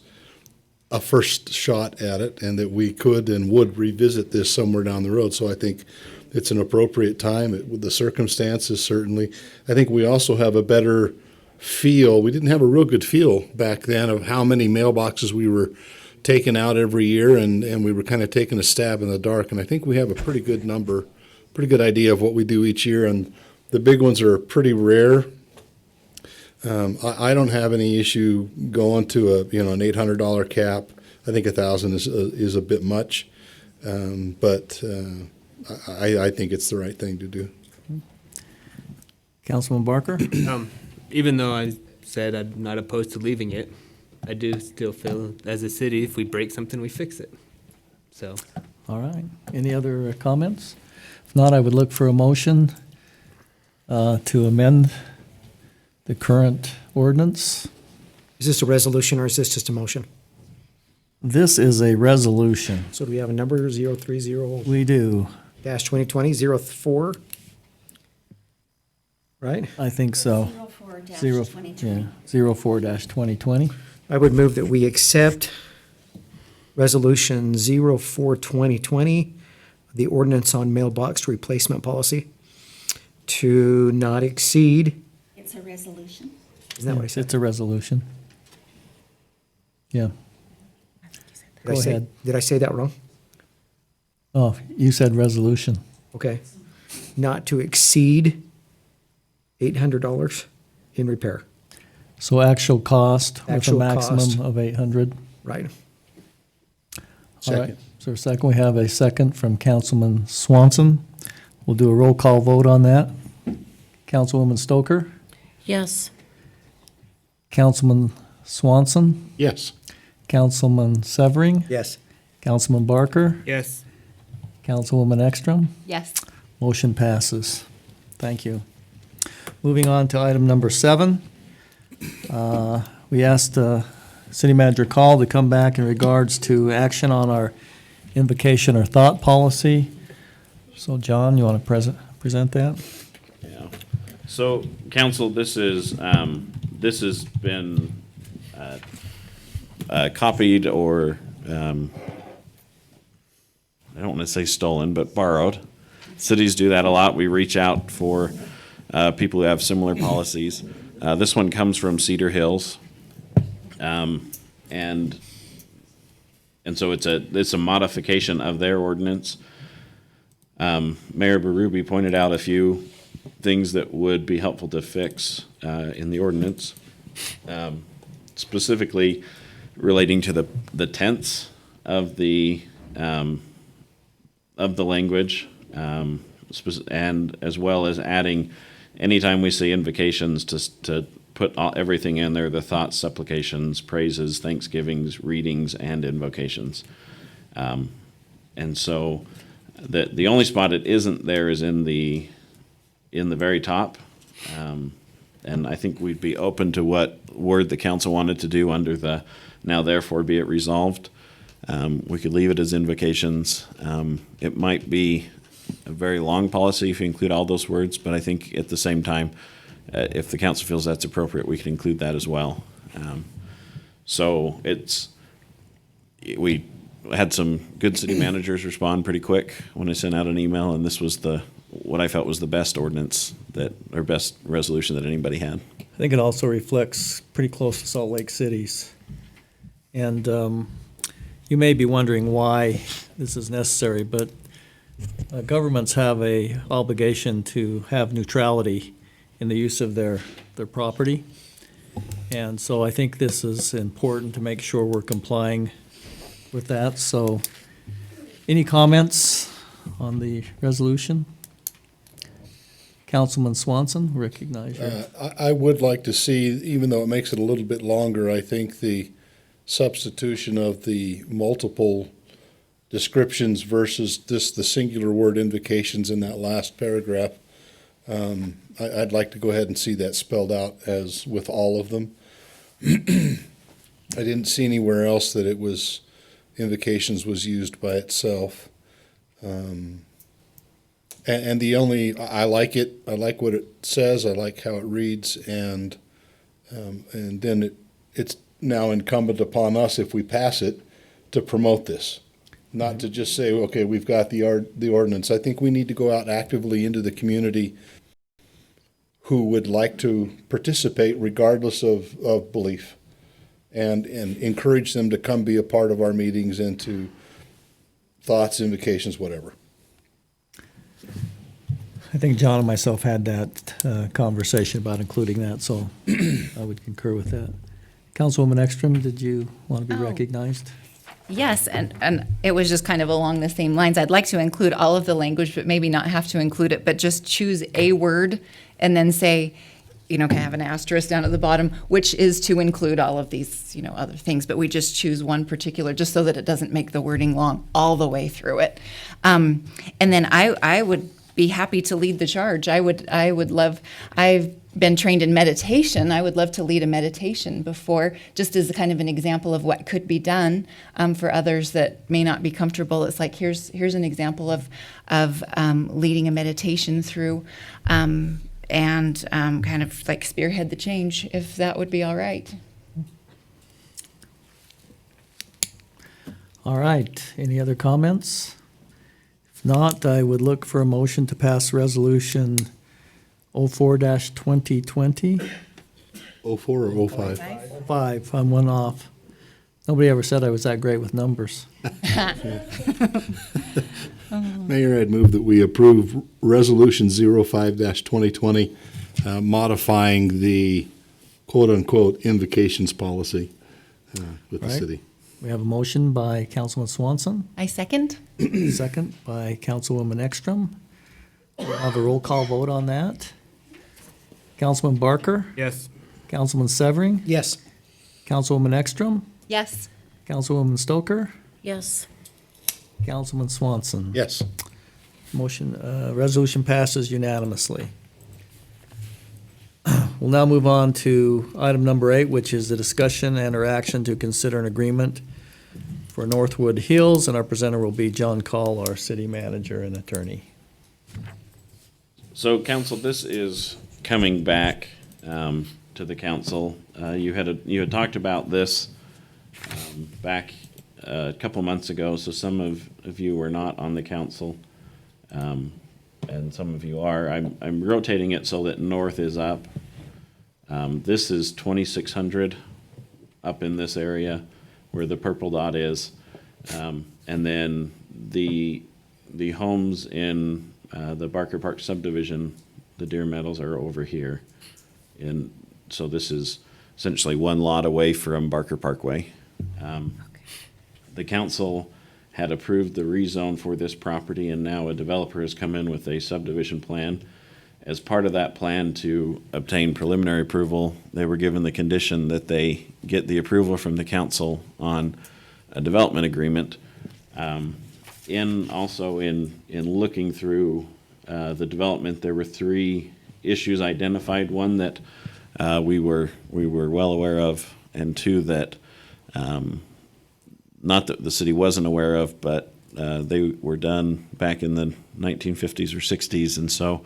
Speaker 6: a first shot at it and that we could and would revisit this somewhere down the road. So I think it's an appropriate time with the circumstances, certainly. I think we also have a better feel. We didn't have a real good feel back then of how many mailboxes we were taking out every year, and we were kind of taking a stab in the dark. And I think we have a pretty good number, pretty good idea of what we do each year. And the big ones are pretty rare. I don't have any issue going to an $800 cap. I think $1,000 is a bit much, but I think it's the right thing to do.
Speaker 2: Councilman Barker?
Speaker 9: Even though I said I'm not opposed to leaving it, I do still feel, as a city, if we break something, we fix it. So,
Speaker 2: All right. Any other comments? If not, I would look for a motion to amend the current ordinance.
Speaker 3: Is this a resolution or is this just a motion?
Speaker 2: This is a resolution.
Speaker 3: So do we have a number 030-2020,
Speaker 2: We do.
Speaker 3: 04? Right?
Speaker 2: I think so. 04-2020.
Speaker 3: I would move that we accept Resolution 04-2020, the ordinance on mailbox replacement policy, to not exceed,
Speaker 1: It's a resolution.
Speaker 3: isn't that what I said?
Speaker 2: It's a resolution. Yeah.
Speaker 3: Did I
Speaker 2: Go
Speaker 3: say-
Speaker 2: ahead.
Speaker 3: Did I say that wrong?
Speaker 2: Oh, you said resolution.
Speaker 3: Okay. Not to exceed $800 in repair,
Speaker 2: So actual cost with a
Speaker 3: Actual
Speaker 2: maximum
Speaker 3: cost.
Speaker 2: of 800.
Speaker 3: right?
Speaker 2: All right.
Speaker 6: Second.
Speaker 2: So a second, we have a second from Councilman Swanson. We'll do a roll call vote on that. Councilwoman Stoker,
Speaker 10: Yes.
Speaker 2: Councilman Swanson,
Speaker 6: Yes.
Speaker 2: Councilman Severing,
Speaker 3: Yes.
Speaker 2: Councilman Barker,
Speaker 9: yes.
Speaker 2: Councilwoman Ekstrom.
Speaker 1: Yes.
Speaker 2: Motion passes. Thank you. Moving on to item number 7. We asked City Manager Call to come back in regards to action on our invocation or thought policy. So John, you want to present that?
Speaker 5: Yeah. So, council, this has been copied or, I don't want to say stolen, but borrowed. Cities do that a lot. We reach out for people who have similar policies. This one comes from Cedar Hills. And so it's a modification of their ordinance. Mayor Berube pointed out a few things that would be helpful to fix in the ordinance, specifically relating to the tense of the language, and as well as adding, anytime we say invocations, to put everything in there: the thoughts, supplications, praises, thanksgivings, readings, and invocations. And so the only spot it isn't there is in the very top. And I think we'd be open to what word the council wanted to do under the "now therefore be it resolved." We could leave it as invocations. It might be a very long policy if you include all those words, but I think at the same time, if the council feels that's appropriate, we can include that as well. So we had some good city managers respond pretty quick when I sent out an email, and this was what I felt was the best ordinance or best resolution that anybody had.
Speaker 2: I think it also reflects pretty close to Salt Lake City's. And you may be wondering why this is necessary, but governments have a obligation to have neutrality in the use of their property. And so I think this is important to make sure we're complying with that. So any comments on the resolution? Councilman Swanson, recognize you.
Speaker 6: I would like to see, even though it makes it a little bit longer, I think the substitution of the multiple descriptions versus just the singular word invocations in that last paragraph, I'd like to go ahead and see that spelled out as with all of them. I didn't see anywhere else that it was, invocations was used by itself. And the only, I like it, I like what it says, I like how it reads, and then it's now incumbent upon us, if we pass it, to promote this. Not to just say, okay, we've got the ordinance. I think we need to go out actively into the community who would like to participate regardless of belief, and encourage them to come be a part of our meetings and to thoughts, invocations, whatever.
Speaker 2: I think John and myself had that conversation about including that, so I would concur with that. Councilwoman Ekstrom, did you want to be
Speaker 1: Oh.
Speaker 2: recognized?
Speaker 1: Yes, and it was just kind of along the same lines. I'd like to include all of the language, but maybe not have to include it, but just choose a word and then say, kind of have an asterisk down at the bottom, which is to include all of these, other things, but we just choose one particular, just so that it doesn't make the wording long all the way through it. And then I would be happy to lead the charge. I would love, I've been trained in meditation. I would love to lead a meditation before, just as a kind of an example of what could be done for others that may not be comfortable. It's like, here's an example of leading a meditation through, and kind of like spearhead the change, if that would be all right.
Speaker 2: All right, any other comments? If not, I would look for a motion to pass Resolution 04-2020.
Speaker 6: 04 or 05?
Speaker 2: 5, I'm one off. Nobody ever said I was that great with numbers.
Speaker 6: Mayor, I'd move that we approve Resolution 05-2020, modifying the quote-unquote invocations policy with the
Speaker 2: Right.
Speaker 6: city.
Speaker 2: We have a motion by Councilman Swanson,
Speaker 1: I second.
Speaker 2: second by Councilwoman Ekstrom. We'll have a roll call vote on that. Councilman Barker,
Speaker 9: Yes.
Speaker 2: Councilman Severing,
Speaker 4: Yes.
Speaker 2: Councilwoman Ekstrom,
Speaker 1: Yes.
Speaker 2: Councilwoman Stoker,
Speaker 10: Yes.
Speaker 2: Councilman Swanson.
Speaker 6: Yes.
Speaker 2: Motion, resolution passes unanimously. We'll now move on to item number 8, which is the discussion and or action to consider an agreement for Northwood Hills, and our presenter will be John Call, our city manager and attorney.
Speaker 5: So, council, this is coming back to the council. You had talked about this back a couple months ago, so some of you were not on the council, and some of you are. I'm rotating it so that north is up. This is 2600 up in this area where the purple dot is, and then the homes in the Barker Park subdivision, the Deer Meadows, are over here. And so this is essentially one lot away from Barker Parkway. The council had approved the rezone for this property, and now a developer has come in with a subdivision plan. As part of that plan to obtain preliminary approval, they were given the condition that they get the approval from the council on a development agreement. In looking through the development, there were 3 issues identified. One that we were well aware of, and 2 that not that the city wasn't aware of, but they were done back in the 1950s or 60s, and so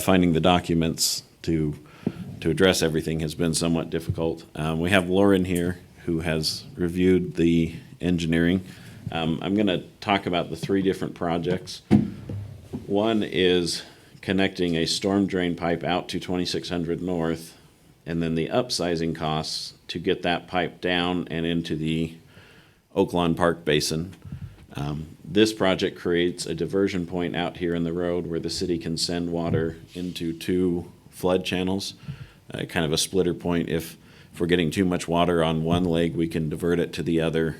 Speaker 5: finding the documents to address everything has been somewhat difficult. We have Lauren here who has reviewed the engineering. I'm going to talk about the 3 different projects. One is connecting a storm drain pipe out to 2600 North, and then the upsizing costs to get that pipe down and into the Oaklawn Park Basin. This project creates a diversion point out here in the road where the city can send water into 2 flood channels, kind of a splitter point. If we're getting too much water on one leg, we can divert it to the other,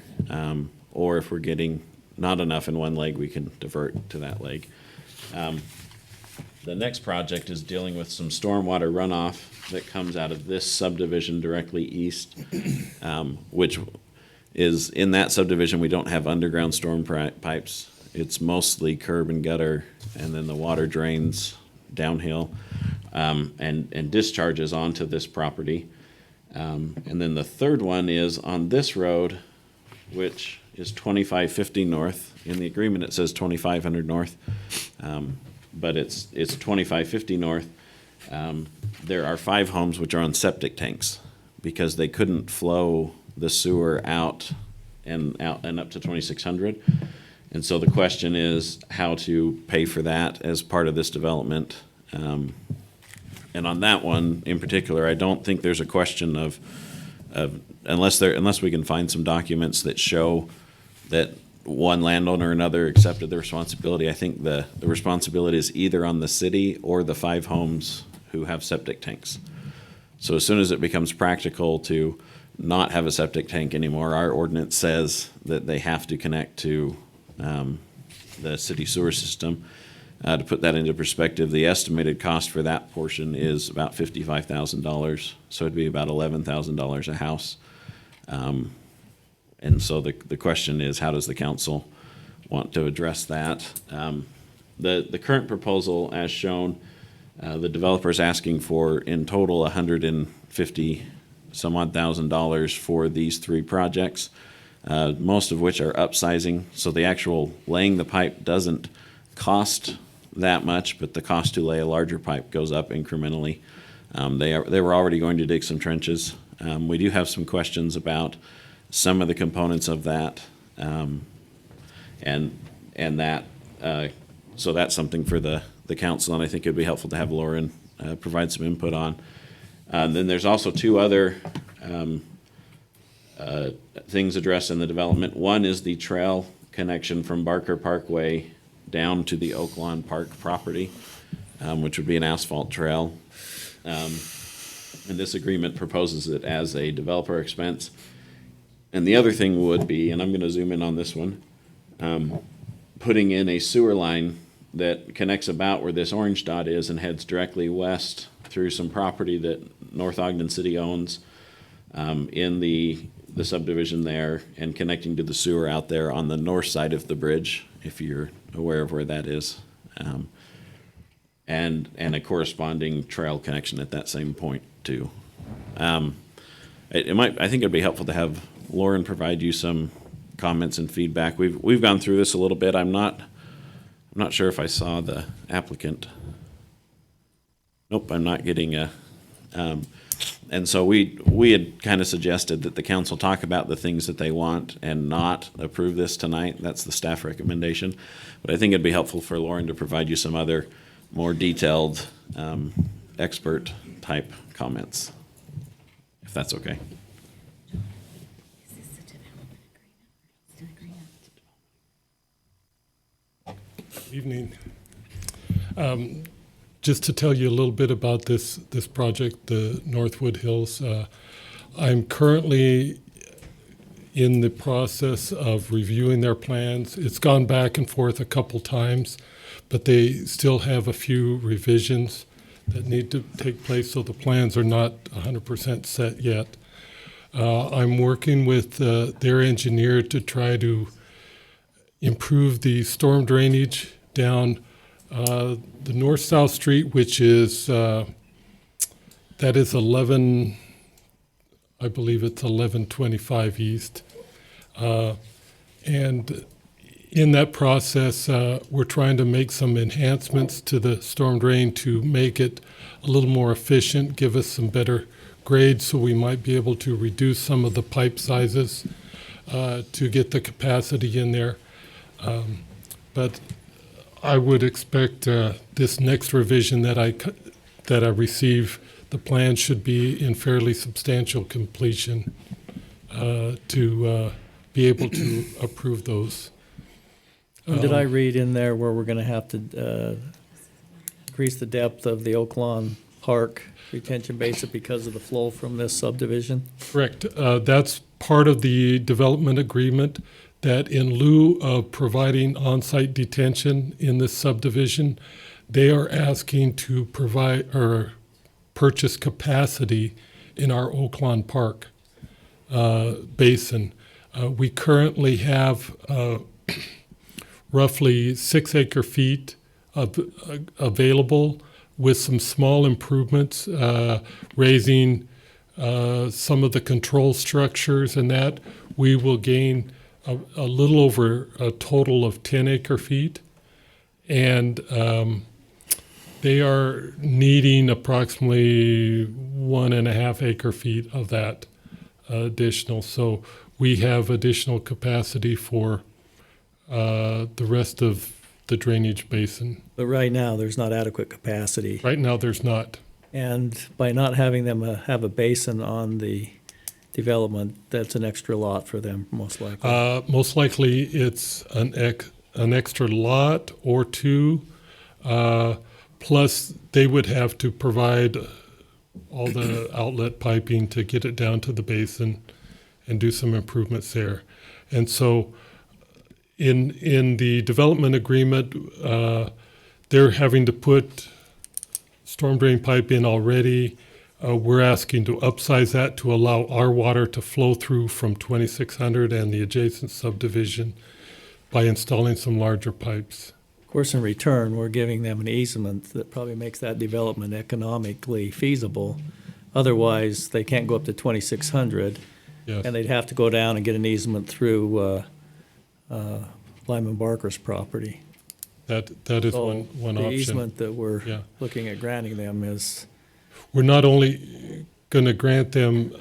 Speaker 5: or if we're getting not enough in one leg, we can divert to that leg. The next project is dealing with some stormwater runoff that comes out of this subdivision directly east, which is, in that subdivision, we don't have underground storm pipes. It's mostly curb and gutter, and then the water drains downhill, and discharges onto this property. And then the third one is on this road, which is 2550 north. In the agreement, it says 2500 north, but it's 2550 north. There are 5 homes which are on septic tanks because they couldn't flow the sewer out and up to 2600. And so the question is how to pay for that as part of this development. And on that one in particular, I don't think there's a question of unless we can find some documents that show that one landowner or another accepted the responsibility. I think the responsibility is either on the city or the 5 homes who have septic tanks. So as soon as it becomes practical to not have a septic tank anymore, our ordinance says that they have to connect to the city sewer system. To put that into perspective, the estimated cost for that portion is about $55,000, so it'd be about $11,000 a house. And so the question is, how does the council want to address that? The current proposal, as shown, the developer is asking for in total $150 some odd $1,000 for these 3 projects, most of which are upsizing. So the actual laying the pipe doesn't cost that much, but the cost to lay a larger pipe goes up incrementally. They were already going to dig some trenches. We do have some questions about some of the components of that, and that. So that's something for the council, and I think it'd be helpful to have Lauren provide some input on. Then there's also 2 other things addressed in the development. One is the trail connection from Barker Parkway down to the Oak Lawn Park property, which would be an asphalt trail. And this agreement proposes it as a developer expense. And the other thing would be, and I'm going to zoom in on this one, putting in a sewer line that connects about where this orange dot is and heads directly west through some property that North Ogden City owns in the subdivision there, and connecting to the sewer out there on the north side of the bridge, if you're aware of where that is, and a corresponding trail connection at that same point too. I think it'd be helpful to have Lauren provide you some comments and feedback. We've gone through this a little bit. I'm not sure if I saw the applicant. Nope, I'm not getting a. And so we had kind of suggested that the council talk about the things that they want and not approve this tonight. That's the staff recommendation. But I think it'd be helpful for Lauren to provide you some other more detailed expert type comments, if that's okay.
Speaker 11: Evening. Just to tell you a little bit about this project, the Northwood Hills. I'm currently in the process of reviewing their plans. It's gone back and forth a couple times, but they still have a few revisions that need to take place, so the plans are not 100% set yet. I'm working with their engineer to try to improve the storm drainage down the north-south street, which is, that is 11, I believe it's 1125 East. And in that process, we're trying to make some enhancements to the storm drain to make it a little more efficient, give us some better grade, so we might be able to reduce some of the pipe sizes to get the capacity in there. But I would expect this next revision that I receive, the plan should be in fairly substantial completion to be able to approve those.
Speaker 2: Did I read in there where we're going to have to increase the depth of the Oak Lawn Park retention basin because of the flow from this subdivision?
Speaker 11: Correct. That's part of the development agreement, that in lieu of providing on-site detention in this subdivision, they are asking to provide or purchase capacity in our Oaklawn Park basin. We currently have roughly 6 acre-feet available with some small improvements, raising some of the control structures and that. We will gain a little over a total of 10 acre-feet. And they are needing approximately 1.5 acre-feet of that additional. So we have additional capacity for the rest of the drainage basin.
Speaker 2: But right now, there's not adequate capacity.
Speaker 11: Right now, there's not.
Speaker 2: And by not having them have a basin on the development, that's an extra lot for them, most likely.
Speaker 11: Most likely, it's an extra lot or two. Plus, they would have to provide all the outlet piping to get it down to the basin and do some improvements there. And so in the development agreement, they're having to put storm drain pipe in already. We're asking to upsize that to allow our water to flow through from 2600 and the adjacent subdivision by installing some larger pipes.
Speaker 2: Of course, in return, we're giving them an easement that probably makes that development economically feasible. Otherwise, they can't go up to 2,600,
Speaker 11: Yes.
Speaker 2: and they'd have to go down and get an easement through Lyman Barker's property.
Speaker 11: That is
Speaker 2: So
Speaker 11: one
Speaker 2: the
Speaker 11: option.
Speaker 2: easement that we're
Speaker 11: Yeah.
Speaker 2: looking at granting them is,
Speaker 11: We're not only going to grant them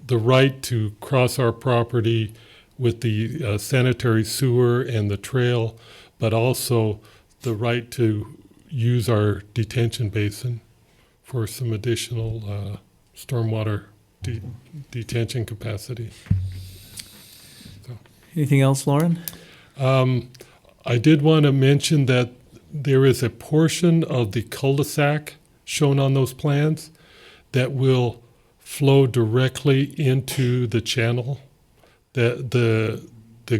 Speaker 11: the right to cross our property with the sanitary sewer and the trail, but also the right to use our detention basin for some additional stormwater detention capacity.
Speaker 2: anything else, Lauren?
Speaker 11: I did want to mention that there is a portion of the cul-de-sac shown on those plans that will flow directly into the channel, the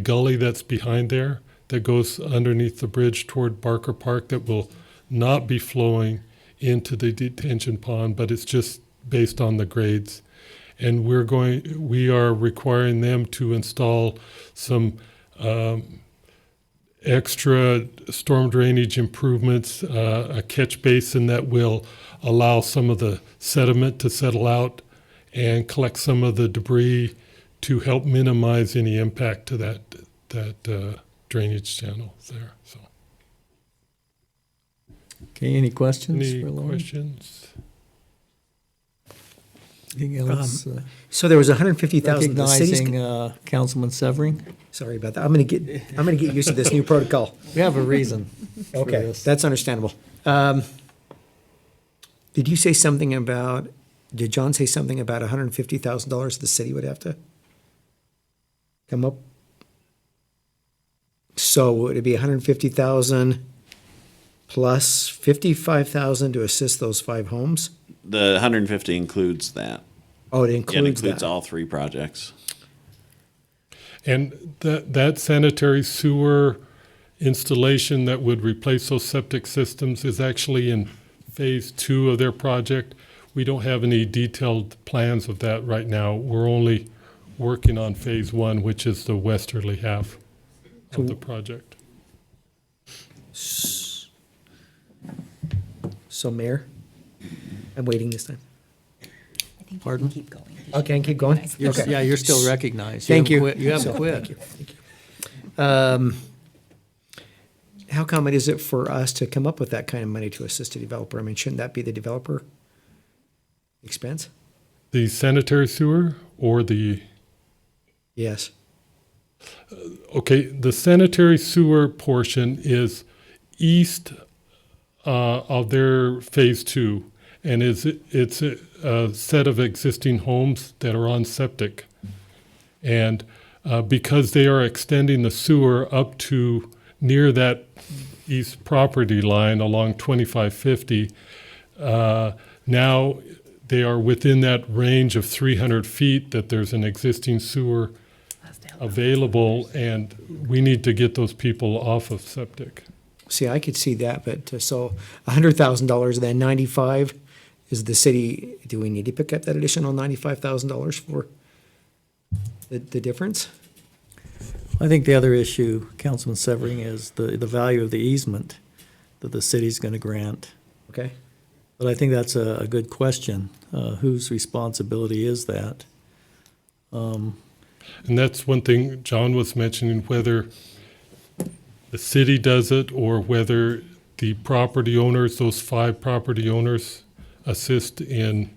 Speaker 11: gully that's behind there that goes underneath the bridge toward Barker Park, that will not be flowing into the detention pond, but it's just based on the grades. And we are requiring them to install some extra storm drainage improvements, a catch basin that will allow some of the sediment to settle out and collect some of the debris to help minimize any impact to that drainage channel there. So,
Speaker 2: Okay, any questions
Speaker 11: any
Speaker 2: for Lauren?
Speaker 11: questions?
Speaker 2: Anything else?
Speaker 4: So there was 150,000. The city's,
Speaker 2: Recognizing Councilman Severing?
Speaker 4: sorry about that. I'm gonna get used to this new protocol.
Speaker 2: We have a reason for
Speaker 4: Okay,
Speaker 2: this.
Speaker 4: that's understandable. Did you say something about? Did John say something about $150,000 the city would have to come up? So would it be 150,000 plus 55,000 to assist those 5 homes?
Speaker 5: The 150 includes that.
Speaker 4: Oh, it
Speaker 5: Yeah,
Speaker 4: includes
Speaker 5: it includes
Speaker 4: that.
Speaker 5: all 3 projects.
Speaker 11: And that sanitary sewer installation that would replace those septic systems is actually in phase 2 of their project. We don't have any detailed plans of that right now. We're only working on phase 1, which is the westerly half of the project.
Speaker 4: So, Mayor, I'm waiting this time.
Speaker 2: Pardon?
Speaker 1: Keep going.
Speaker 4: Okay, keep going.
Speaker 2: You're-
Speaker 4: Okay.
Speaker 2: Yeah, you're still recognized.
Speaker 4: Thank you.
Speaker 2: You haven't
Speaker 4: So,
Speaker 2: quit.
Speaker 4: Thank you. How common is it for us to come up with that kind of money to assist a developer? I mean, shouldn't that be the developer expense?
Speaker 11: The sanitary sewer or the,
Speaker 4: Yes.
Speaker 11: okay, the sanitary sewer portion is east of their phase 2. And it's a set of existing homes that are on septic. And because they are extending the sewer up to near that east property line along 2550, now they are within that range of 300 feet that there's an existing sewer available, and we need to get those people off of septic.
Speaker 4: See, I could see that, but so $100,000, then 95 is the city. Do we need to pick up that additional $95,000 for the difference?
Speaker 2: I think the other issue, Councilman Severing, is the value of the easement that the city's going to grant.
Speaker 4: Okay.
Speaker 2: But I think that's a good question. Whose responsibility is that?
Speaker 11: And that's one thing John was mentioning, whether the city does it or whether the property owners, those 5 property owners, assist in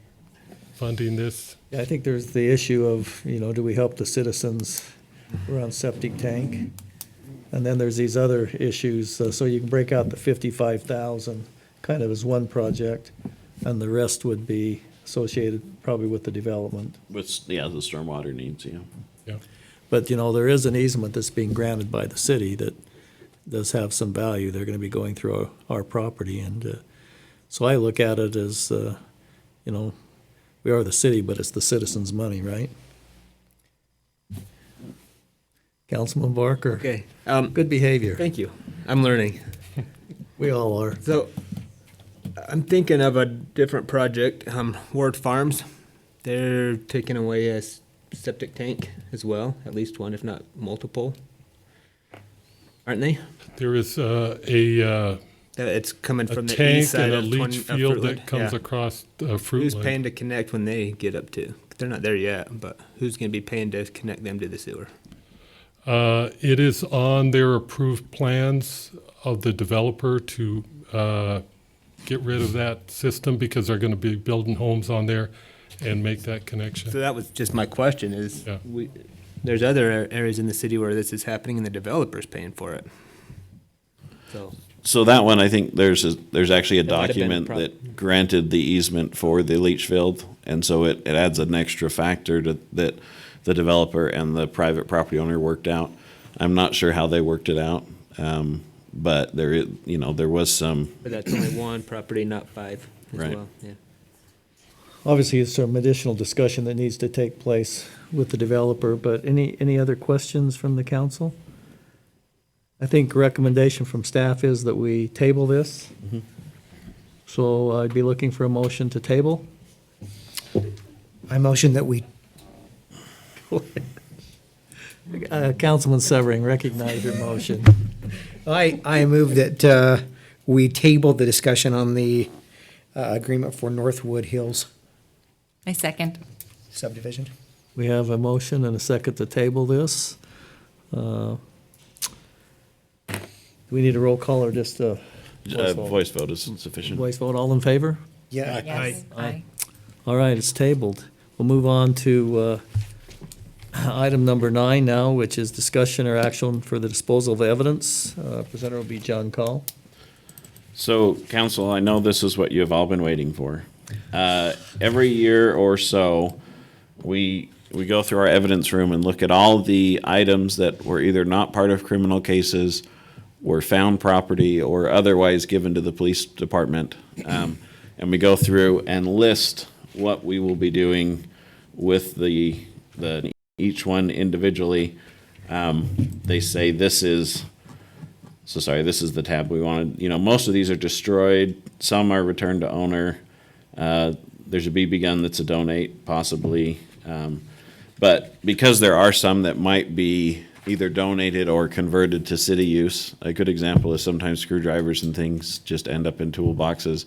Speaker 11: funding this.
Speaker 2: Yeah, I think there's the issue of, do we help the citizens around septic tank? And then there's these other issues, so you can break out the 55,000 kind of as one project, and the rest would be associated probably with the development.
Speaker 5: With, yeah, the stormwater needs, yeah.
Speaker 11: Yeah.
Speaker 2: But, there is an easement that's being granted by the city that does have some value. They're gonna be going through our property, and so I look at it as, we are the city, but it's the citizens' money, right? Councilman Barker?
Speaker 9: Okay.
Speaker 2: Good behavior.
Speaker 9: Thank you. I'm learning.
Speaker 2: We all are.
Speaker 9: So I'm thinking of a different project. Ward Farms, they're taking away a septic tank as well, at least one, if not multiple. Aren't they?
Speaker 11: There is
Speaker 9: It's coming from the
Speaker 11: tank
Speaker 9: east side
Speaker 11: and a
Speaker 9: of
Speaker 11: leach field that comes
Speaker 9: Yeah.
Speaker 11: across Fruit
Speaker 9: Who's
Speaker 11: Lake.
Speaker 9: paying to connect when they get up to? They're not there yet, but who's going to be paying to connect them to the sewer?
Speaker 11: It is on their approved plans of the developer to get rid of that system because they're going to be building homes on there and make that connection.
Speaker 9: So that was just my question is,
Speaker 11: Yeah.
Speaker 9: there's other areas in the city where this is happening and the developer's paying for it.
Speaker 5: So that one, I think there's actually a
Speaker 9: That might have been a
Speaker 5: document that granted the easement for the leach field, and so it adds an extra factor that the developer and the private property owner worked out. I'm not sure how they worked it out, but there was some.
Speaker 9: But that's only one property, not 5 as
Speaker 5: Right.
Speaker 9: well, yeah.
Speaker 2: Obviously, there's some additional discussion that needs to take place with the developer, but any other questions from the council? I think recommendation from staff is that we table this. So I'd be looking for a motion to table.
Speaker 4: I motion that we,
Speaker 2: Councilman Severing, recognize your motion.
Speaker 4: I move that we table the discussion on the agreement for Northwood Hills
Speaker 1: I second.
Speaker 4: subdivision.
Speaker 2: We have a motion and a second to table this. Do we need a roll call or just a voice vote?
Speaker 5: Voice vote is sufficient.
Speaker 2: Voice vote, all in favor?
Speaker 4: Yeah.
Speaker 1: Yes. Aye.
Speaker 2: All right, it's tabled. We'll move on to item number 9 now, which is discussion or action for the disposal of evidence. Presenter will be John Call.
Speaker 5: So, council, I know this is what you have all been waiting for. Every year or so, we go through our evidence room and look at all the items that were either not part of criminal cases, were found property, or otherwise given to the police department. And we go through and list what we will be doing with the each one individually. They say this is the tab we wanted. Most of these are destroyed. Some are returned to owner. There's a BB gun that's a donate, possibly. But because there are some that might be either donated or converted to city use, a good example is sometimes screwdrivers and things just end up in toolboxes.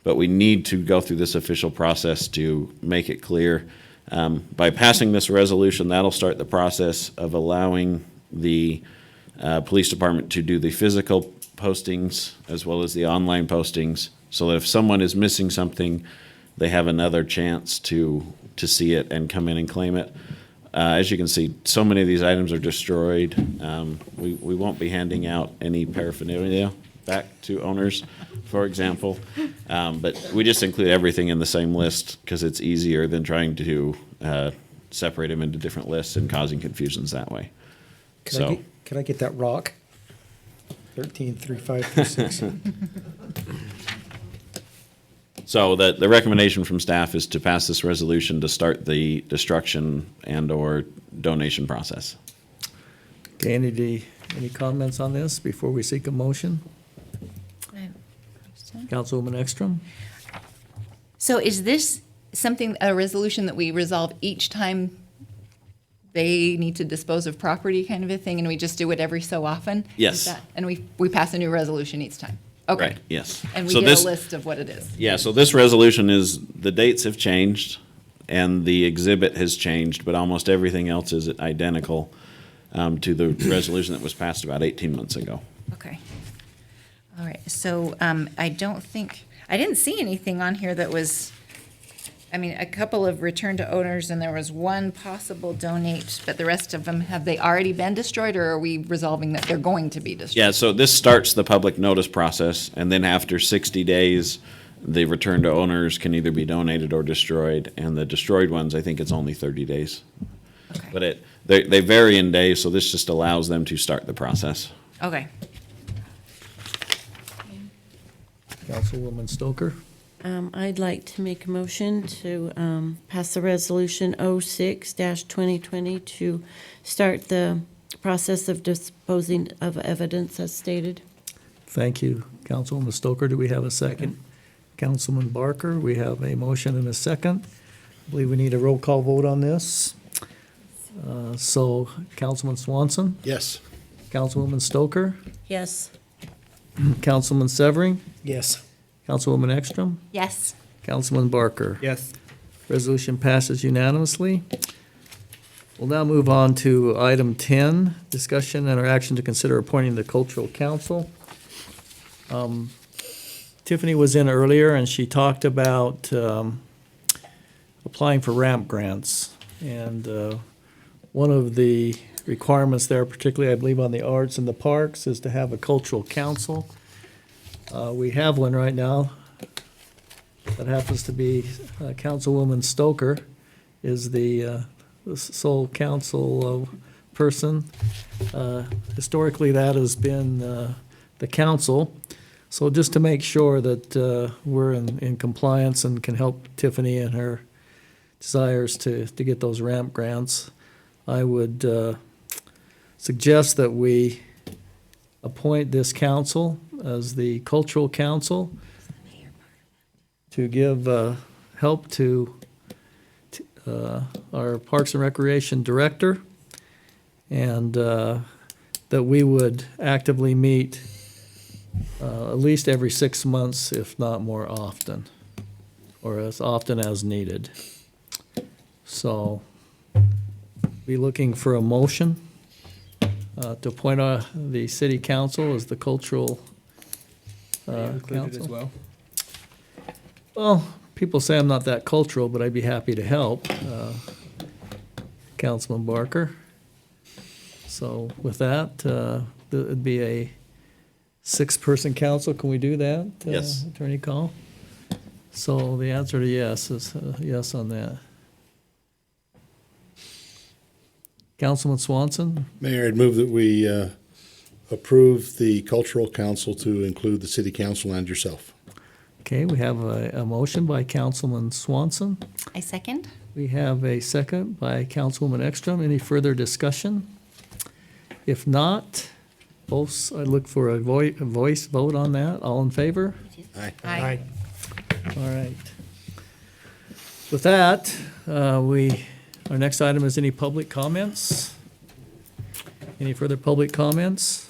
Speaker 5: But we need to go through this official process to make it clear. By passing this resolution, that'll start the process of allowing the police department to do the physical postings as well as the online postings, so that if someone is missing something, they have another chance to see it and come in and claim it. As you can see, so many of these items are destroyed. We won't be handing out any paraphernalia back to owners, for example. But we just include everything in the same list because it's easier than trying to separate them into different lists and causing confusions that way.
Speaker 4: Could I get that rock? 133536.
Speaker 5: So the recommendation from staff is to pass this resolution to start the destruction and/or donation process.
Speaker 2: Okay, any comments on this before we seek a motion? Councilwoman Ekstrom?
Speaker 1: So is this something, a resolution that we resolve each time they need to dispose of property kind of a thing, and we just do it every so often? Is
Speaker 5: Yes.
Speaker 1: that- And we pass a new resolution each time? Okay.
Speaker 5: Right, yes.
Speaker 1: And we
Speaker 5: So
Speaker 1: get
Speaker 5: this-
Speaker 1: a list of what it is?
Speaker 5: Yeah, so this resolution is, the dates have changed and the exhibit has changed, but almost everything else is identical to the resolution that was passed about 18 months ago.
Speaker 1: Okay. All right, so I didn't see anything on here that was, I mean, a couple of return to owners, and there was one possible donate, but the rest of them, have they already been destroyed, or are we resolving that they're going to be destroyed?
Speaker 5: Yeah, so this starts the public notice process, and then after 60 days, the return to owners can either be donated or destroyed, and the destroyed ones, I think it's only 30 days.
Speaker 1: Okay.
Speaker 5: But they vary in days, so this just allows them to start the process.
Speaker 1: Okay.
Speaker 2: Councilwoman Stoker?
Speaker 10: I'd like to make a motion to pass the resolution 06-2020 to start the process of disposing of evidence as stated.
Speaker 2: Thank you, Councilwoman Stoker. Do we have a second? Councilman Barker, we have a motion and a second. I believe we need a roll call vote on this. So Councilman Swanson,
Speaker 6: Yes.
Speaker 2: Councilwoman Stoker,
Speaker 10: Yes.
Speaker 2: Councilman Severing,
Speaker 4: Yes.
Speaker 2: Councilwoman Ekstrom,
Speaker 1: Yes.
Speaker 2: Councilman Barker.
Speaker 9: Yes.
Speaker 2: Resolution passes unanimously. We'll now move on to item 10, discussion and or action to consider appointing the Cultural Council. Tiffany was in earlier, and she talked about applying for ramp grants. And one of the requirements there, particularly I believe on the arts and the parks, is to have a cultural council. We have one right now. That happens to be Councilwoman Stoker is the sole council person. Historically, that has been the council. So just to make sure that we're in compliance and can help Tiffany in her desires to get those ramp grants, I would suggest that we appoint this council as the cultural council to give help to our Parks and Recreation Director, and that we would actively meet at least every 6 months, if not more often, or as often as needed. So, be looking for a motion to appoint the city council as the cultural
Speaker 9: Included as
Speaker 2: council.
Speaker 9: well.
Speaker 2: Well, people say I'm not that cultural, but I'd be happy to help, Councilman Barker. So with that, it'd be a 6-person council. Can we do that?
Speaker 5: Yes.
Speaker 2: Attorney Call? So the answer to yes is yes on that. Councilman Swanson?
Speaker 6: Mayor, I'd move that we approve the cultural council to include the city council and yourself.
Speaker 2: Okay, we have a motion by Councilman Swanson.
Speaker 1: I second.
Speaker 2: We have a second by Councilwoman Ekstrom. Any further discussion? If not, both, I look for a voice vote on that. All in favor?
Speaker 1: Aye.
Speaker 2: All right. With that, our next item is any public comments? Any further public comments?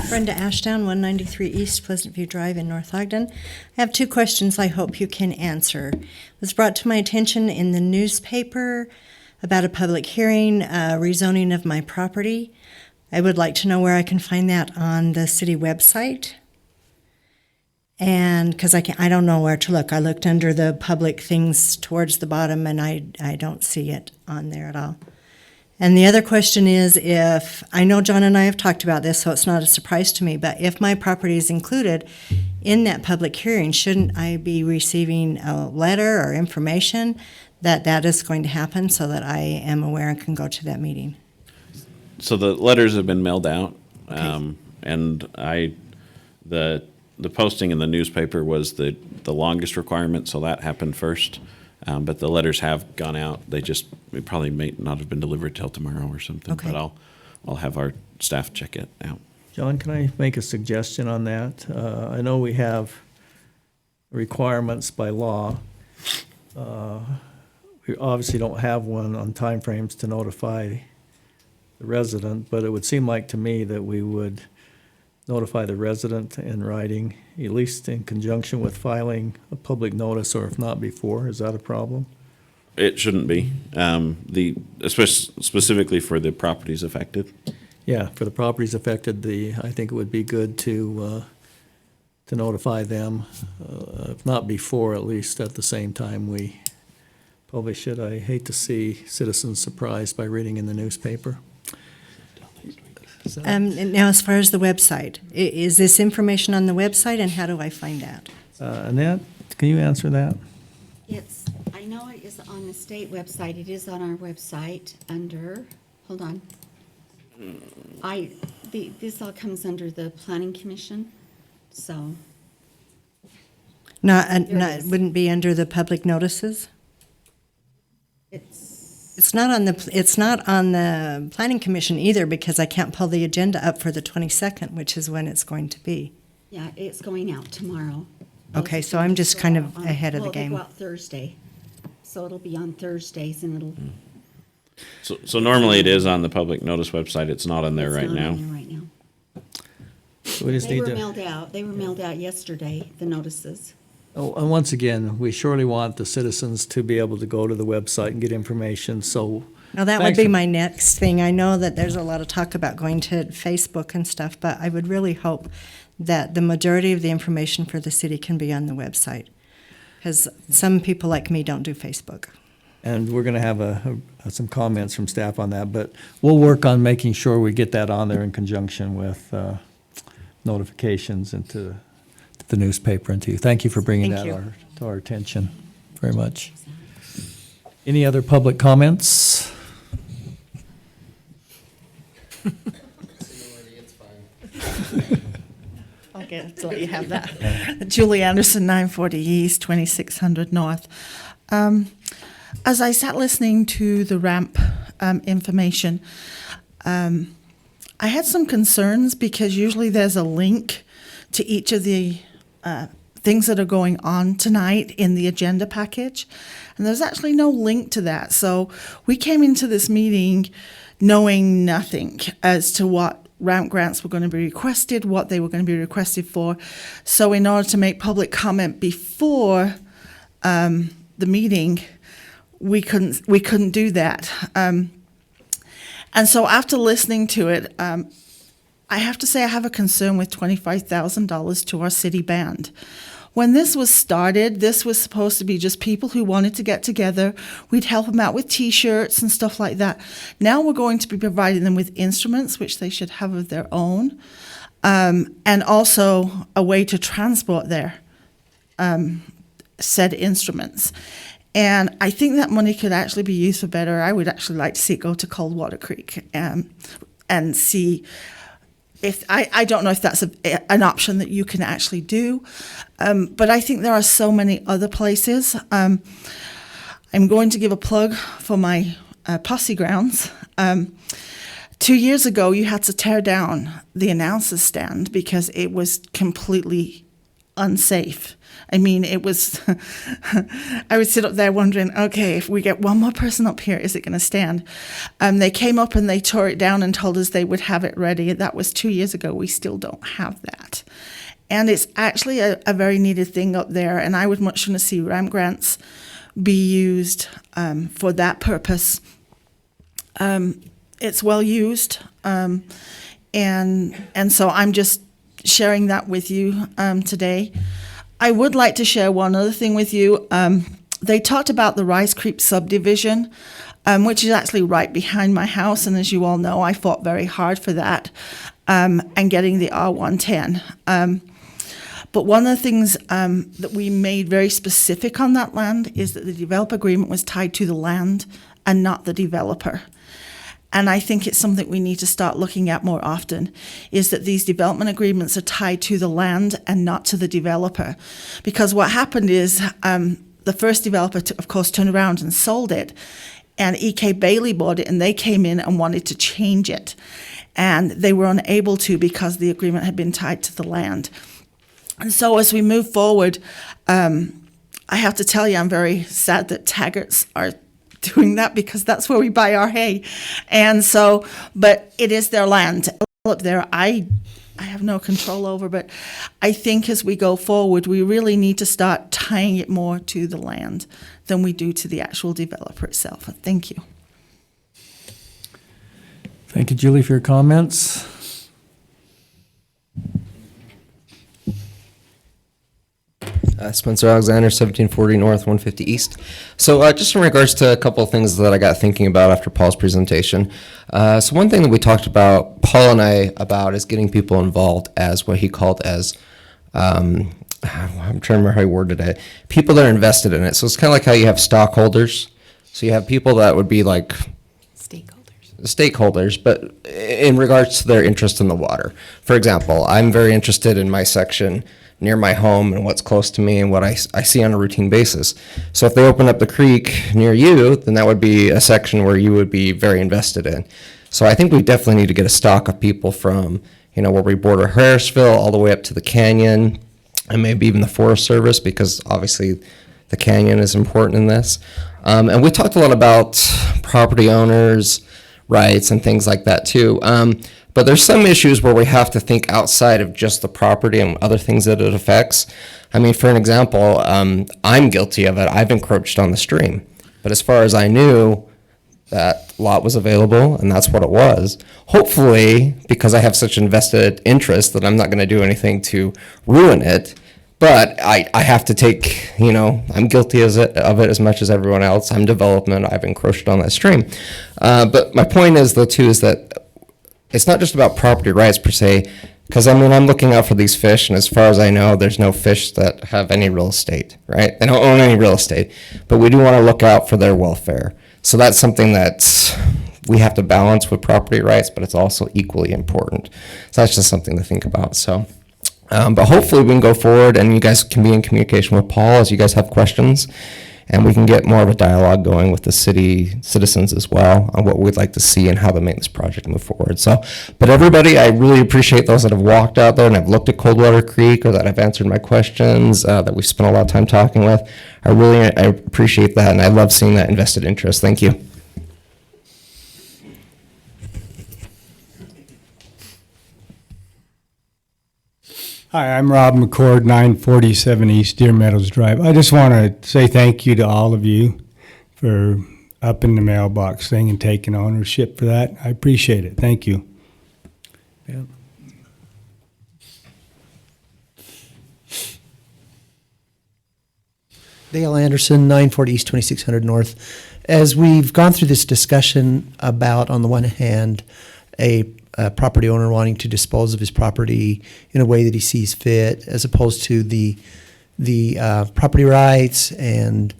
Speaker 12: Brenda Ashdown, 193 East Pleasant View Drive in North Ogden. I have 2 questions I hope you can answer. It was brought to my attention in the newspaper about a public hearing, rezoning of my property. I would like to know where I can find that on the city website. And because I don't know where to look. I looked under the public things towards the bottom, and I don't see it on there at all. And the other question is, if, I know John and I have talked about this, so it's not a surprise to me, but if my property is included in that public hearing, shouldn't I be receiving a letter or information that that is going to happen so that I am aware and can go to that meeting?
Speaker 5: So the letters have been mailed out,
Speaker 12: Okay.
Speaker 5: and the posting in the newspaper was the longest requirement, so that happened first. But the letters have gone out. It probably may not have been delivered till tomorrow or something.
Speaker 12: Okay.
Speaker 5: But I'll have our staff check it out.
Speaker 2: John, can I make a suggestion on that? I know we have requirements by law. We obviously don't have one on timeframes to notify the resident, but it would seem like to me that we would notify the resident in writing, at least in conjunction with filing a public notice, or if not before. Is that a problem?
Speaker 5: It shouldn't be, specifically for the properties affected.
Speaker 2: Yeah, for the properties affected, I think it would be good to notify them, if not before, at least at the same time we publish it. I hate to see citizens surprised by reading in the newspaper.
Speaker 12: And now, as far as the website, is this information on the website, and how do I find out?
Speaker 2: Annette, can you answer that?
Speaker 13: I know it is on the state website. It is on our website under, hold on. This all comes under the Planning Commission, so. There it is.
Speaker 12: Wouldn't be under the public notices? It's not on the Planning Commission either, because I can't pull the agenda up for the 22nd, which is when it's going to be.
Speaker 13: Yeah, it's going out tomorrow.
Speaker 12: Okay, so I'm just kind of ahead of the game.
Speaker 13: Well, they go out Thursday, so it'll be on Thursdays, and it'll.
Speaker 5: So normally it is on the public notice website. It's not on there
Speaker 13: it's
Speaker 5: right
Speaker 13: not
Speaker 5: now.
Speaker 13: on there right now.
Speaker 2: So we just
Speaker 13: They
Speaker 2: need
Speaker 13: were
Speaker 2: to.
Speaker 13: mailed out. They were mailed out yesterday, the notices.
Speaker 2: Oh, and once again, we surely want the citizens to be able to go to the website and get information, so.
Speaker 12: Now, that would
Speaker 2: Thanks
Speaker 12: be
Speaker 2: for-
Speaker 12: my next thing. I know that there's a lot of talk about going to Facebook and stuff, but I would really hope that the majority of the information for the city can be on the website, because some people like me don't do Facebook.
Speaker 2: And we're going to have some comments from staff on that, but we'll work on making sure we get that on there in conjunction with notifications into the newspaper and to you. Thank you for bringing
Speaker 12: Thank
Speaker 2: that
Speaker 12: you.
Speaker 2: to our attention very much. Any other public comments?
Speaker 14: Okay, so you have that. Julie Anderson, 940 East, 2600 North. As I sat listening to the ramp information, I had some concerns because usually there's a link to each of the things that are going on tonight in the agenda package, and there's actually no link to that. So we came into this meeting knowing nothing as to what ramp grants were going to be requested, what they were going to be requested for. So in order to make public comment before the meeting, we couldn't do that. And so after listening to it, I have to say I have a concern with $25,000 to our city band. When this was started, this was supposed to be just people who wanted to get together. We'd help them out with T-shirts and stuff like that. Now we're going to be providing them with instruments, which they should have of their own, and also a way to transport their said instruments. And I think that money could actually be used for better. I would actually like to see it go to Coldwater Creek and see if I don't know if that's an option that you can actually do, but I think there are so many other places. I'm going to give a plug for my posse grounds. 2 years ago, you had to tear down the announcer's stand because it was completely unsafe. I mean, it was, I would sit up there wondering, okay, if we get one more person up here, is it going to stand? They came up and they tore it down and told us they would have it ready. That was 2 years ago. We still don't have that. And it's actually a very needed thing up there, and I would much want to see ramp grants be used for that purpose. It's well used, and so I'm just sharing that with you today. I would like to share one other thing with you. They talked about the Rice Creek subdivision, which is actually right behind my house. And as you all know, I fought very hard for that and getting the R110. But one of the things that we made very specific on that land is that the develop agreement was tied to the land and not the developer. And I think it's something we need to start looking at more often, is that these development agreements are tied to the land and not to the developer. Because what happened is the first developer, of course, turned around and sold it. And E.K. Bailey bought it, and they came in and wanted to change it. And they were unable to because the agreement had been tied to the land. And so as we move forward, I have to tell you, I'm very sad that Taggarts are doing that because that's where we buy our hay. And so, but it is their land. Up there, I have no control over, but I think as we go forward, we really need to start tying it more to the land than we do to the actual developer itself. Thank you.
Speaker 2: Thank you, Julie, for your comments.
Speaker 8: Spencer Alexander, 1740 North, 150 East. So just in regards to a couple of things that I got thinking about after Paul's presentation. So one thing that we talked about, Paul and I, about is getting people involved as what he called as, I'm trying to remember how he worded it, people that are invested in it. So it's kind of like how you have stockholders. So you have people that would be like stakeholders, but in regards to their interest in the water. For example, I'm very interested in my section near my home and what's close to me and what I see on a routine basis. So if they open up the creek near you, then that would be a section where you would be very invested in. So I think we definitely need to get a stock of people from, where we border Harrisville all the way up to the canyon and maybe even the Forest Service, because obviously the canyon is important in this. And we talked a lot about property owners' rights and things like that too. But there's some issues where we have to think outside of just the property and other things that it affects. I mean, for an example, I'm guilty of it. I've encroached on the stream. But as far as I knew, that lot was available, and that's what it was. Hopefully, because I have such invested interest that I'm not going to do anything to ruin it. But I have to take, I'm guilty of it as much as everyone else. I'm development. I've encroached on that stream. But my point is, though, too, is that it's not just about property rights per se, because I'm looking out for these fish, and as far as I know, there's no fish that have any real estate, right? They don't own any real estate, but we do want to look out for their welfare. So that's something that we have to balance with property rights, but it's also equally important. So that's just something to think about. So, but hopefully we can go forward, and you guys can be in communication with Paul as you guys have questions. And we can get more of a dialogue going with the city citizens as well on what we'd like to see and how to make this project move forward. So, but everybody, I really appreciate those that have walked out there and have looked at Coldwater Creek or that have answered my questions, that we've spent a lot of time talking with. I appreciate that, and I love seeing that invested interest. Thank you.
Speaker 15: Hi, I'm Rob McCord, 947 East Deer Meadows Drive. I just want to say thank you to all of you for upping the mailbox thing and taking ownership for that. I appreciate it. Thank you.
Speaker 4: Yeah. Dale Anderson, 940 East, 2600 North. As we've gone through this discussion about, on the one hand, a property owner wanting to dispose of his property in a way that he sees fit, as opposed to the property rights and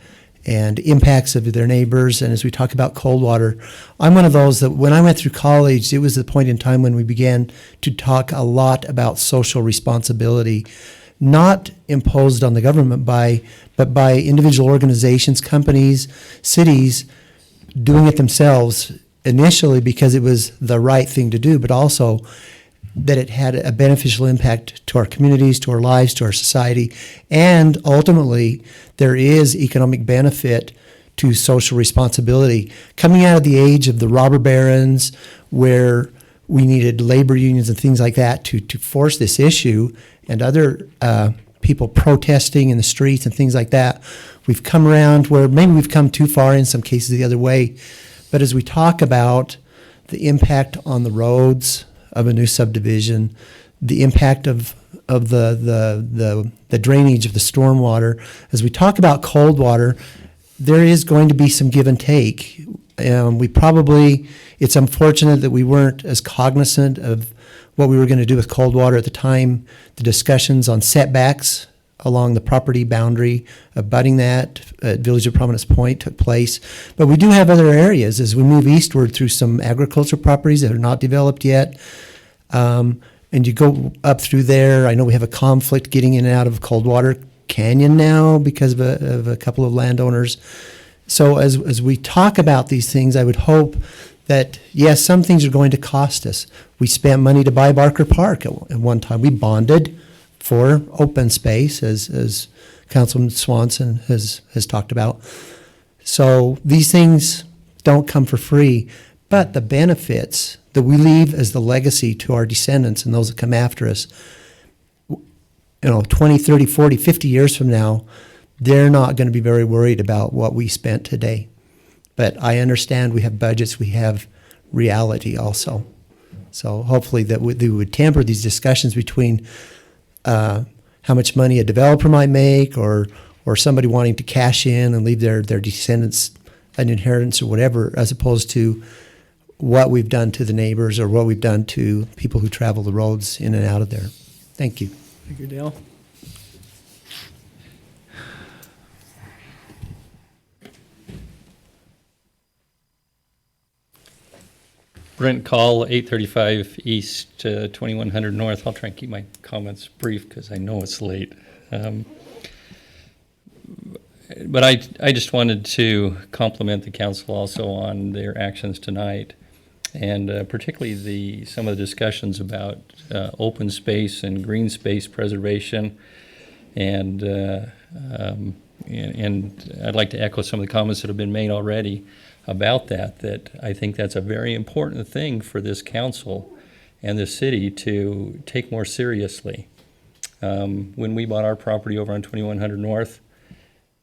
Speaker 4: impacts of their neighbors. And as we talk about Coldwater, I'm one of those that when I went through college, it was the point in time when we began to talk a lot about social responsibility, not imposed on the government but by individual organizations, companies, cities doing it themselves, initially because it was the right thing to do, but also that it had a beneficial impact to our communities, to our lives, to our society, and ultimately there is economic benefit to social responsibility. Coming out of the age of the robber barons, where we needed labor unions and things like that to force this issue, and other people protesting in the streets and things like that, we've come around where maybe we've come too far in some cases the other way. But as we talk about the impact on the roads of a new subdivision, the impact of the drainage of the stormwater, as we talk about Coldwater, there is going to be some give and take. It's unfortunate that we weren't as cognizant of what we were going to do with Coldwater at the time. The discussions on setbacks along the property boundary abutting that at Village of Prominence Point took place. But we do have other areas as we move eastward through some agricultural properties that are not developed yet. And you go up through there. I know we have a conflict getting in and out of Coldwater canyon now because of a couple of landowners. So as we talk about these things, I would hope that, yes, some things are going to cost us. We spent money to buy Barker Park at one time. We bonded for open space, as Councilman Swanson has talked about. So these things don't come for free, but the benefits that we leave as the legacy to our descendants and those that come after us, 20, 30, 40, 50 years from now, they're not going to be very worried about what we spent today. But I understand we have budgets, we have reality also. So hopefully that we would temper these discussions between how much money a developer might make or somebody wanting to cash in and leave their descendants an inheritance or whatever, as opposed to what we've done to the neighbors or what we've done to people who travel the roads in and out of there. Thank you.
Speaker 2: Thank you, Dale.
Speaker 16: Brent Call, 835 East, 2100 North. I'll try and keep my comments brief because I know it's late. But I just wanted to compliment the council also on their actions tonight, and particularly some of the discussions about open space and green space preservation. And I'd like to echo some of the comments that have been made already about that I think that's a very important thing for this council and this city to take more seriously. When we bought our property over on 2100 North,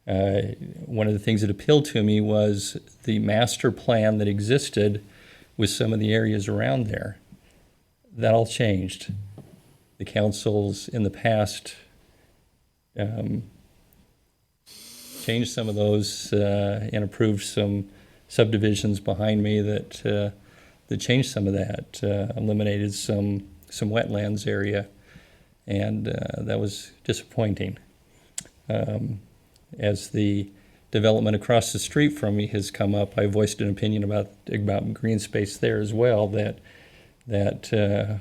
Speaker 16: one of the things that appealed to me was the master plan that existed with some of the areas around there. That all changed. The councils in the past changed some of those and approved some subdivisions behind me that changed some of that, eliminated some wetlands area, and that was disappointing. As the development across the street from me has come up, I voiced an opinion about green space there as well, that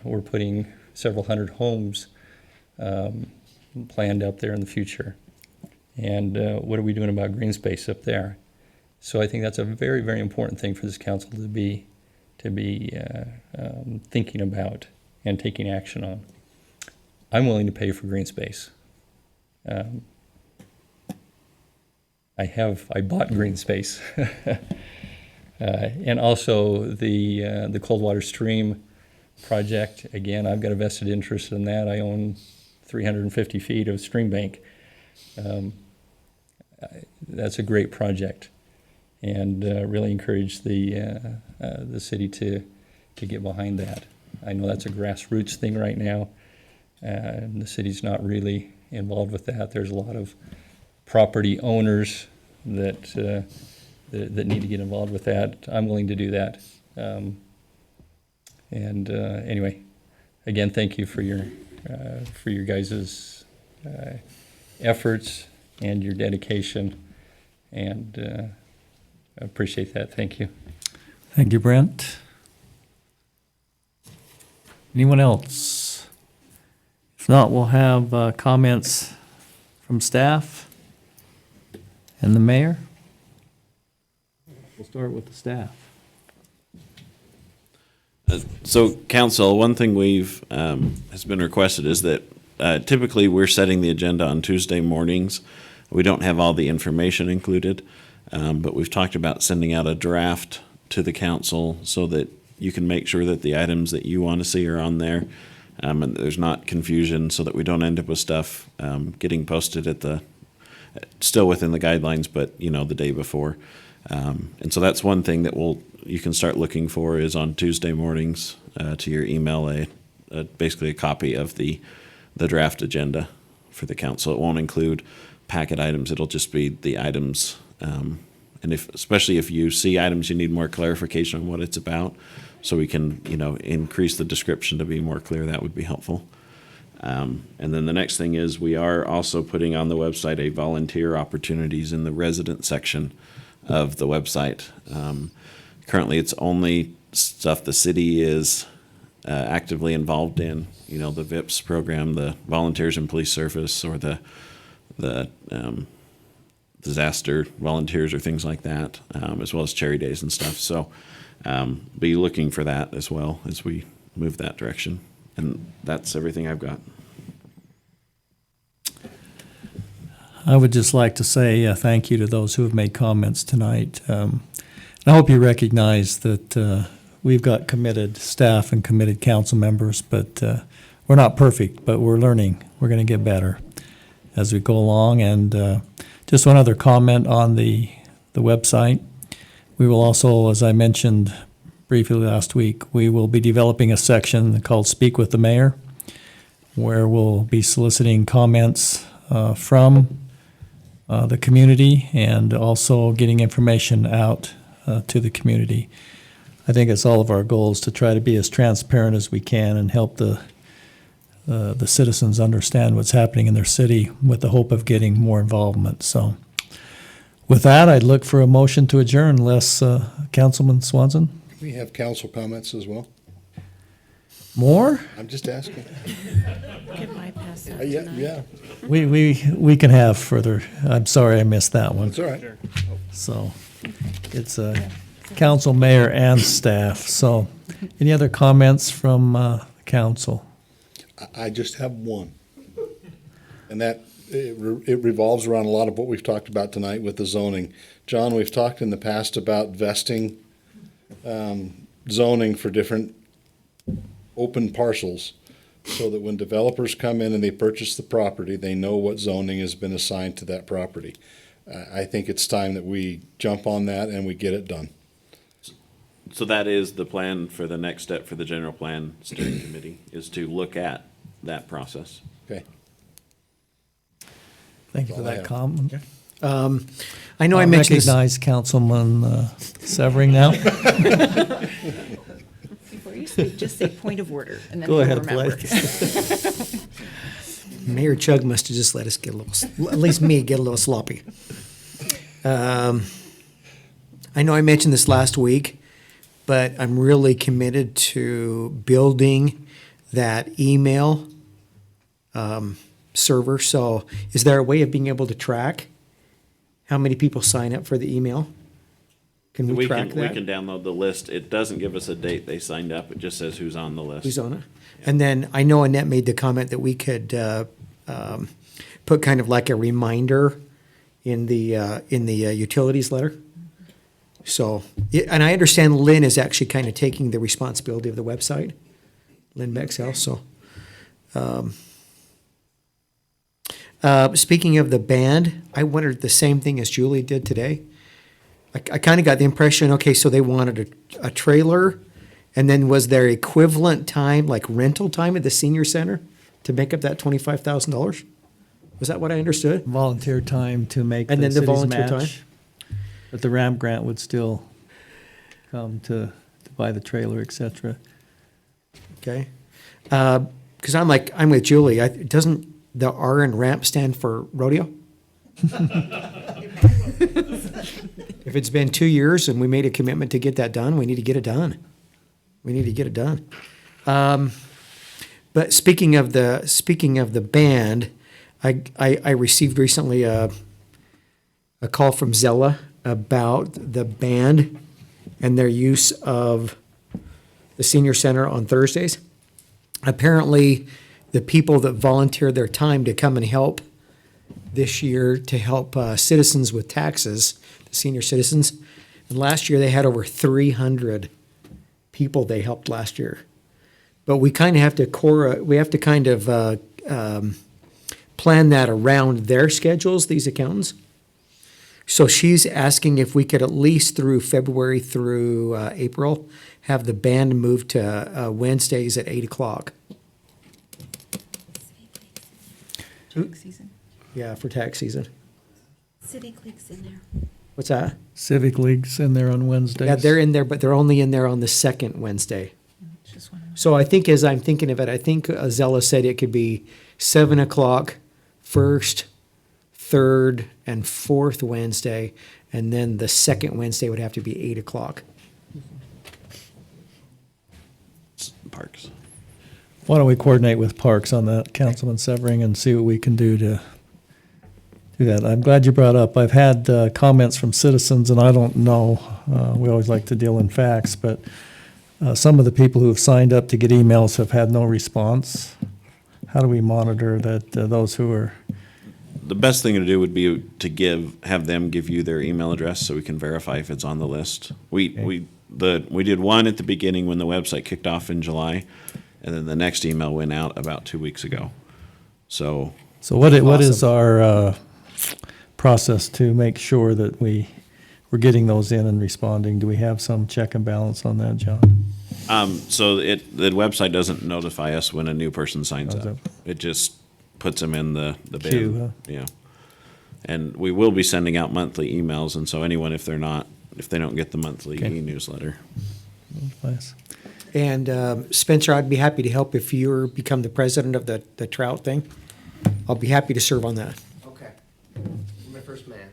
Speaker 16: we're putting several hundred homes planned up there in the future. And what are we doing about green space up there? So I think that's a very, very important thing for this council to be thinking about and taking action on. I'm willing to pay for green space. I bought green space, and also the Coldwater Stream project. Again, I've got a vested interest in that. I own 350 feet of stream bank. That's a great project, and really encourage the city to get behind that. I know that's a grassroots thing right now, and the city's not really involved with that. There's a lot of property owners that need to get involved with that. I'm willing to do that. Anyway, again, thank you for your guys' efforts and your dedication, and I appreciate that. Thank you.
Speaker 2: Thank you, Brent. Anyone else? If not, we'll have comments from staff and the mayor. We'll start with the staff.
Speaker 5: So, council, one thing has been requested is that typically we're setting the agenda on Tuesday mornings. We don't have all the information included, but we've talked about sending out a draft to the council so that you can make sure that the items that you want to see are on there, and there's not confusion, so that we don't end up with stuff getting posted still within the guidelines, but the day before. And so that's one thing that you can start looking for is on Tuesday mornings to your email basically a copy of the draft agenda for the council. It won't include packet items. It'll just be the items. And especially if you see items you need more clarification on what it's about, so we can increase the description to be more clear, that would be helpful. And then the next thing is we are also putting on the website a volunteer opportunities in the resident section of the website. Currently, it's only stuff the city is actively involved in, the VIPS program, the Volunteers in Police Service, or the the disaster volunteers or things like that, as well as cherry days and stuff. So be looking for that as well as we move that direction. And that's everything I've got.
Speaker 2: I would just like to say thank you to those who have made comments tonight. And I hope you recognize that we've got committed staff and committed council members, but we're not perfect, but we're learning. We're going to get better as we go along. And just one other comment on the website. We will also, as I mentioned briefly last week, we will be developing a section called Speak with the Mayor, where we'll be soliciting comments from the community and also getting information out to the community. I think it's all of our goals to try to be as transparent as we can and help the citizens understand what's happening in their city with the hope of getting more involvement. So with that, I'd look for a motion to adjourn unless Councilman Swanson?
Speaker 6: We have council comments as well.
Speaker 2: More?
Speaker 6: I'm just asking.
Speaker 10: Could bypass that
Speaker 6: Yeah,
Speaker 10: tonight.
Speaker 6: yeah,
Speaker 2: We can have further. I'm sorry I missed that one.
Speaker 6: that's all right.
Speaker 2: So it's council, mayor, and staff. So any other comments from council?
Speaker 6: I just have one. And that, it revolves around a lot of what we've talked about tonight with the zoning. John, we've talked in the past about vesting zoning for different open parcels so that when developers come in and they purchase the property, they know what zoning has been assigned to that property. I think it's time that we jump on that and we get it done.
Speaker 5: So that is the plan for the next step for the general plan steering committee, is to look at that process.
Speaker 6: Okay.
Speaker 2: Thank you for
Speaker 6: That's all I
Speaker 2: that
Speaker 6: have.
Speaker 2: comment.
Speaker 3: I know I mentioned this.
Speaker 2: Recognize Councilman Severing now.
Speaker 1: Before you speak, just say point of order, and then
Speaker 2: Go
Speaker 1: we'll
Speaker 2: ahead,
Speaker 1: remember.
Speaker 2: please.
Speaker 3: Mayor Chug must have just let us get a little, at least me, get a little sloppy. I know I mentioned this last week, but I'm really committed to building that email server. So is there a way of being able to track how many people sign up for the email? Can we track
Speaker 5: We
Speaker 3: that?
Speaker 5: can download the list. It doesn't give us a date they signed up. It just says who's on the list.
Speaker 3: Who's on it? And then I know Annette made the comment that we could put kind of like a reminder in the utilities letter. So, and I understand Lynn is actually kind of taking the responsibility of the website, Lynn Bexell. So, speaking of the band, I wondered the same thing as Julie did today. I kind of got the impression, okay, so they wanted a trailer, and then was there equivalent time, like rental time at the senior center to make up that $25,000? Was that what I understood?
Speaker 2: Volunteer time to make
Speaker 3: And
Speaker 2: the
Speaker 3: then the
Speaker 2: city's
Speaker 3: volunteer
Speaker 2: match. But the ramp grant would still come to buy the trailer, et cetera.
Speaker 3: Okay. Because I'm with Julie. Doesn't the R in ramp stand for rodeo? If it's been 2 years and we made a commitment to get that done, we need to get it done. We need to get it done. But speaking of the band, I received recently a call from Zella about the band and their use of the senior center on Thursdays. Apparently, the people that volunteered their time to come and help this year to help citizens with taxes, the senior citizens, and last year they had over 300 people they helped last year. But we kind of have to plan that around their schedules, these accountants. So she's asking if we could at least through February through April have the band moved to Wednesdays at 8:00.
Speaker 1: Tax season.
Speaker 3: Yeah, for tax season.
Speaker 13: City Clique's in there.
Speaker 3: What's that?
Speaker 2: Civic League's in there on Wednesdays.
Speaker 3: Yeah, they're in there, but they're only in there on the second Wednesday. So I think as I'm thinking of it, I think Zella said it could be 7:00, first, third, and fourth Wednesday, and then the second Wednesday would have to be 8:00.
Speaker 5: Parks.
Speaker 2: Why don't we coordinate with Parks on that, Councilman Severing, and see what we can do to do that. I'm glad you brought up. I've had comments from citizens, and I don't know, we always like to deal in facts, but some of the people who have signed up to get emails have had no response. How do we monitor that those who are,
Speaker 5: The best thing to do would be to have them give you their email address so we can verify if it's on the list. We did one at the beginning when the website kicked off in July, and then the next email went out about 2 weeks ago. So
Speaker 2: what is our process to make sure that we're getting those in and responding? Do we have some check and balance on that, John?
Speaker 5: So the website doesn't notify us when a new person signs
Speaker 2: Does
Speaker 5: up. It just puts them in the bin.
Speaker 2: Queue, huh?
Speaker 5: Yeah. And we will be sending out monthly emails, and so anyone, if they don't get the monthly e-newsletter.
Speaker 2: Nice.
Speaker 3: And Spencer, I'd be happy to help if you become the president of the trout thing. I'll be happy to serve on that.
Speaker 8: Okay. You're my first man.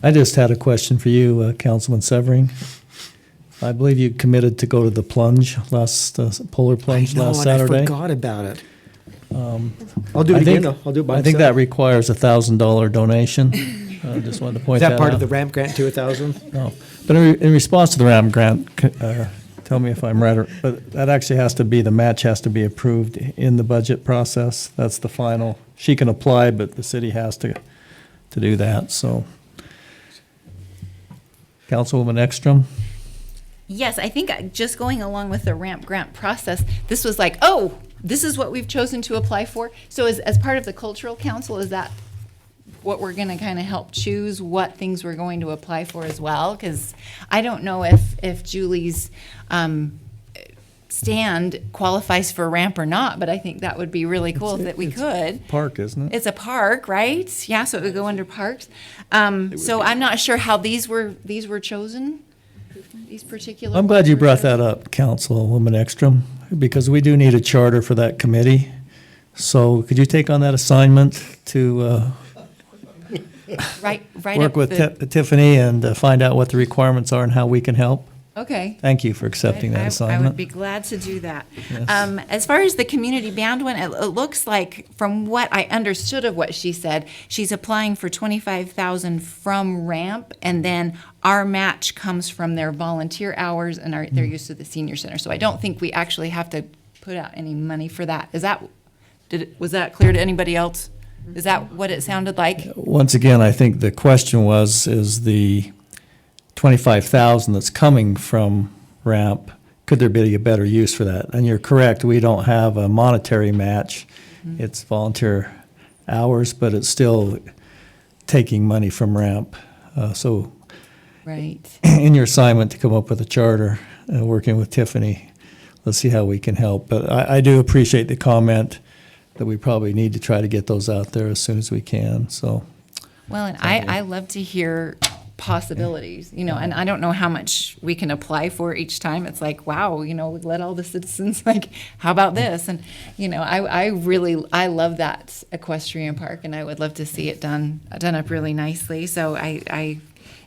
Speaker 2: I just had a question for you, Councilman Severing. I believe you committed to go to the plunge polar plunge last Saturday.
Speaker 3: I forgot about it. I'll do it again, though. I'll do it by
Speaker 2: I think
Speaker 3: myself.
Speaker 2: that requires a $1,000 donation. I just wanted to point
Speaker 3: Is
Speaker 2: that out.
Speaker 3: that part of the ramp grant to 1,000?
Speaker 2: No, but in response to the RAM grant, tell me if I'm right, but that actually has to be, the match has to be approved in the budget process. That's the final. She can apply, but the city has to do that, so. Councilwoman Ekstrom?
Speaker 1: Yes, I think just going along with the ramp grant process, this was like, oh, this is what we've chosen to apply for. So as part of the cultural council, is that what we're going to kind of help choose what things we're going to apply for as well? Because I don't know if Julie's stand qualifies for ramp or not, but I think that would be really cool that we could.
Speaker 2: Park, isn't it?
Speaker 1: It's a park, right? Yeah, so it would go under parks. So I'm not sure how these were chosen, these particular.
Speaker 2: I'm glad you
Speaker 1: ones were
Speaker 2: brought
Speaker 1: chosen.
Speaker 2: that up, Councilwoman Ekstrom, because we do need a charter for that committee. So could you take on that assignment to
Speaker 1: Right
Speaker 2: work
Speaker 1: up
Speaker 2: with
Speaker 1: the-
Speaker 2: Tiffany and find out what the requirements are and how we can help?
Speaker 1: Okay.
Speaker 2: Thank you for accepting that
Speaker 1: I
Speaker 2: assignment.
Speaker 1: would be glad to do that.
Speaker 2: Yes.
Speaker 1: As far as the community band one, it looks like, from what I understood of what she said, she's applying for $25,000 from RAMP, and then our match comes from their volunteer hours and their use of the senior center. So I don't think we actually have to put out any money for that. Was that clear to anybody else? Is that what it sounded like?
Speaker 2: Once again, I think the question is the 25,000 that's coming from RAMP, could there be a better use for that? And you're correct, we don't have a monetary match. It's volunteer hours, but it's still taking money from RAMP. So
Speaker 1: Right.
Speaker 2: in your assignment to come up with a charter, working with Tiffany, let's see how we can help. But I do appreciate the comment that we probably need to try to get those out there as soon as we can, so.
Speaker 1: Well, and I love to hear possibilities, and I don't know how much we can apply for each time. It's like, wow, let all the citizens, like, how about this? And, I love that equestrian park, and I would love to see it done up really nicely. So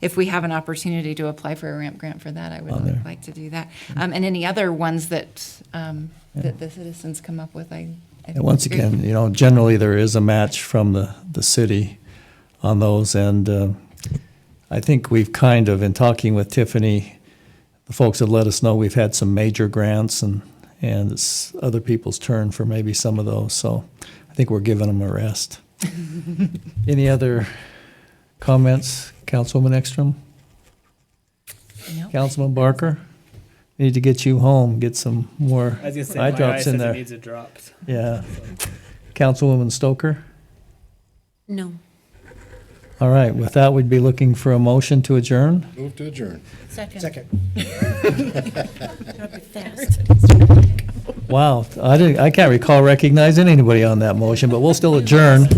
Speaker 1: if we have an opportunity to apply for a ramp grant for that, I would like to do that. And any other ones that the citizens come up with, I think
Speaker 2: And once
Speaker 1: it's great.
Speaker 2: again, generally there is a match from the city on those, and I think we've kind of, in talking with Tiffany, the folks have let us know we've had some major grants, and it's other people's turn for maybe some of those, so I think we're giving them a rest. Any other comments, Councilwoman Ekstrom?
Speaker 1: Nope.
Speaker 2: Councilman Barker? Need to get you home, get some more
Speaker 17: I was gonna say,
Speaker 2: eye
Speaker 17: my
Speaker 2: drops
Speaker 17: eye
Speaker 2: in
Speaker 17: says it
Speaker 2: there.
Speaker 17: needs it dropped.
Speaker 2: Yeah. Councilwoman Stoker?
Speaker 10: No.
Speaker 2: All right, with that, we'd be looking for a motion to adjourn.
Speaker 6: Move to adjourn.
Speaker 10: Second.
Speaker 2: Wow, I can't recall recognizing anybody on that motion, but we'll still adjourn.